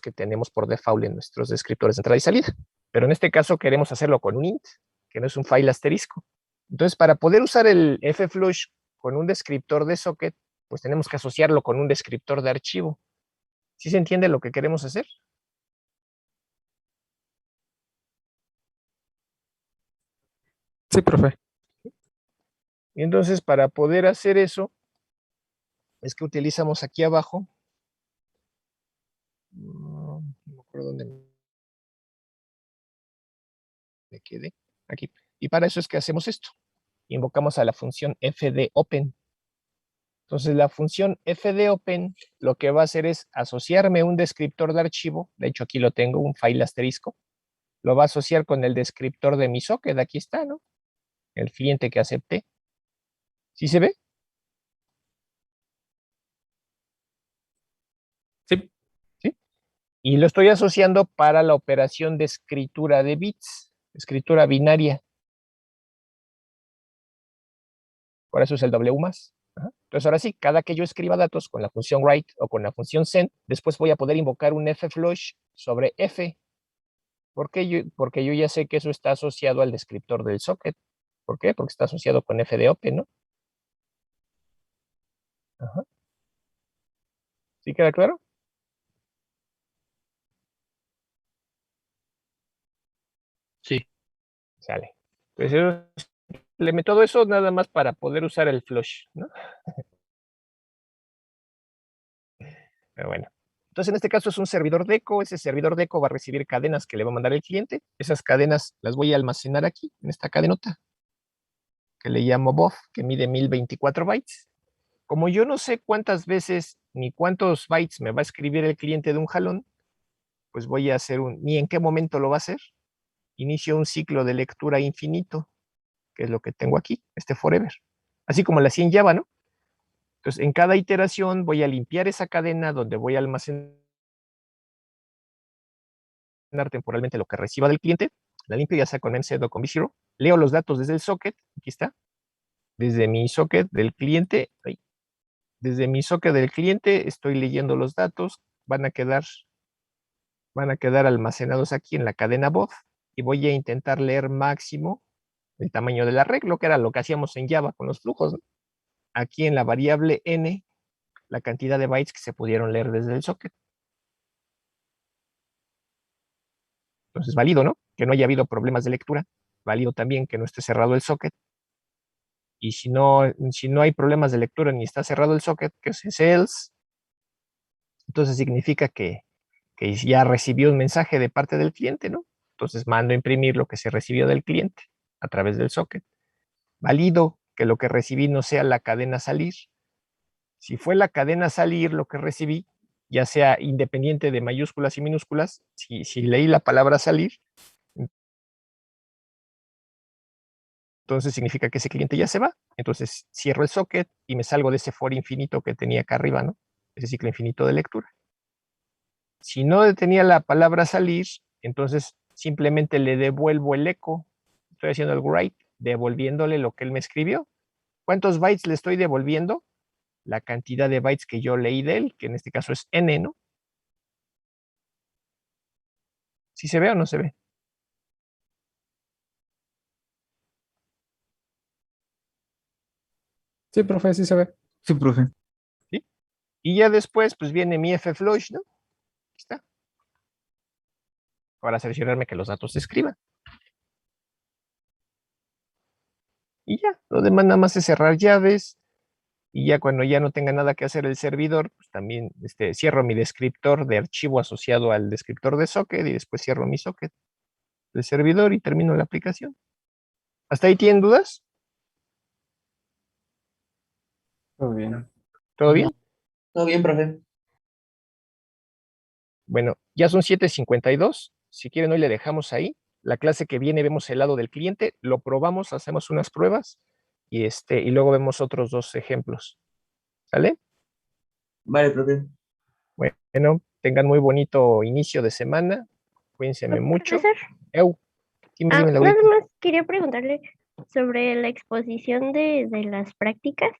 que tenemos por default en nuestros descriptores de entrada y salida. Pero en este caso queremos hacerlo con un int, que no es un file asterisco. Entonces, para poder usar el fflush con un descriptor de socket, pues tenemos que asociarlo con un descriptor de archivo. ¿Sí se entiende lo que queremos hacer? Sí, profe. Y entonces, para poder hacer eso, es que utilizamos aquí abajo, no me acuerdo dónde me quedé, aquí. Y para eso es que hacemos esto. Invocamos a la función fdopen. Entonces, la función fdopen lo que va a hacer es asociarme un descriptor de archivo. De hecho, aquí lo tengo, un file asterisco. Lo va a asociar con el descriptor de mi socket. Aquí está, ¿no? El cliente que acepté. ¿Sí se ve? Sí. ¿Sí? Y lo estoy asociando para la operación de escritura de bits, escritura binaria. Por eso es el W más. Ajá. Entonces, ahora sí, cada que yo escriba datos con la función write o con la función send, después voy a poder invocar un fflush sobre f. Porque yo ya sé que eso está asociado al descriptor del socket. ¿Por qué? Porque está asociado con fdopen, ¿no? Ajá. ¿Sí queda claro? Sí. Sale. Entonces, todo eso nada más para poder usar el flush, ¿no? Pero bueno. Entonces, en este caso es un servidor DECO. Ese servidor DECO va a recibir cadenas que le va a mandar el cliente. Esas cadenas las voy a almacenar aquí, en esta cadenota, que le llamo BOF, que mide 1024 bytes. Como yo no sé cuántas veces ni cuántos bytes me va a escribir el cliente de un jalón, pues voy a hacer ni en qué momento lo va a hacer. Inicio un ciclo de lectura infinito, que es lo que tengo aquí, este forever. Así como lo hacía en Java, ¿no? Entonces, en cada iteración voy a limpiar esa cadena donde voy a almacenar temporalmente lo que reciba del cliente. La limpio ya sea con MZ o con V0. Leo los datos desde el socket. Aquí está. Desde mi socket del cliente. Desde mi socket del cliente estoy leyendo los datos. Van a quedar almacenados aquí en la cadena BOF. Y voy a intentar leer máximo el tamaño del arreglo, que era lo que hacíamos en Java con los flujos, ¿no? Aquí en la variable n, la cantidad de bytes que se pudieron leer desde el socket. Entonces, válido, ¿no? Que no haya habido problemas de lectura. Válido también que no esté cerrado el socket. Y si no hay problemas de lectura ni está cerrado el socket, que es else, entonces significa que ya recibió un mensaje de parte del cliente, ¿no? Entonces mando a imprimir lo que se recibió del cliente a través del socket. Válido que lo que recibí no sea la cadena salir. Si fue la cadena salir lo que recibí, ya sea independiente de mayúsculas y minúsculas, si leí la palabra salir, entonces significa que ese cliente ya se va. Entonces cierro el socket y me salgo de ese for infinito que tenía acá arriba, ¿no? Ese ciclo infinito de lectura. Si no detenía la palabra salir, entonces simplemente le devuelvo el eco. Estoy haciendo el write, devolviéndole lo que él me escribió. ¿Cuántos bytes le estoy devolviendo? La cantidad de bytes que yo leí de él, que en este caso es n, ¿no? ¿Sí se ve o no se ve? Sí, profe, sí se ve. Sí, profe. ¿Sí? Y ya después, pues viene mi fflush, ¿no? Aquí está. Para cerciorarme que los datos se escriban. Y ya, lo demás nada más es cerrar llaves. Y ya cuando ya no tenga nada que hacer el servidor, pues también cierro mi descriptor de archivo asociado al descriptor de socket y después cierro mi socket del servidor y termino la aplicación. ¿Hasta ahí tienen dudas? Todo bien. ¿Todo bien? Todo bien, profe. Bueno, ya son 7:52. Si quieren, hoy le dejamos ahí. La clase que viene vemos el lado del cliente, lo probamos, hacemos unas pruebas y luego vemos otros 2 ejemplos. ¿Sale? Vale, profe. Bueno, tengan muy bonito inicio de semana. Cuídense mucho. Profesor, Dime, nada Laurita. más quería preguntarle sobre la exposición de las prácticas.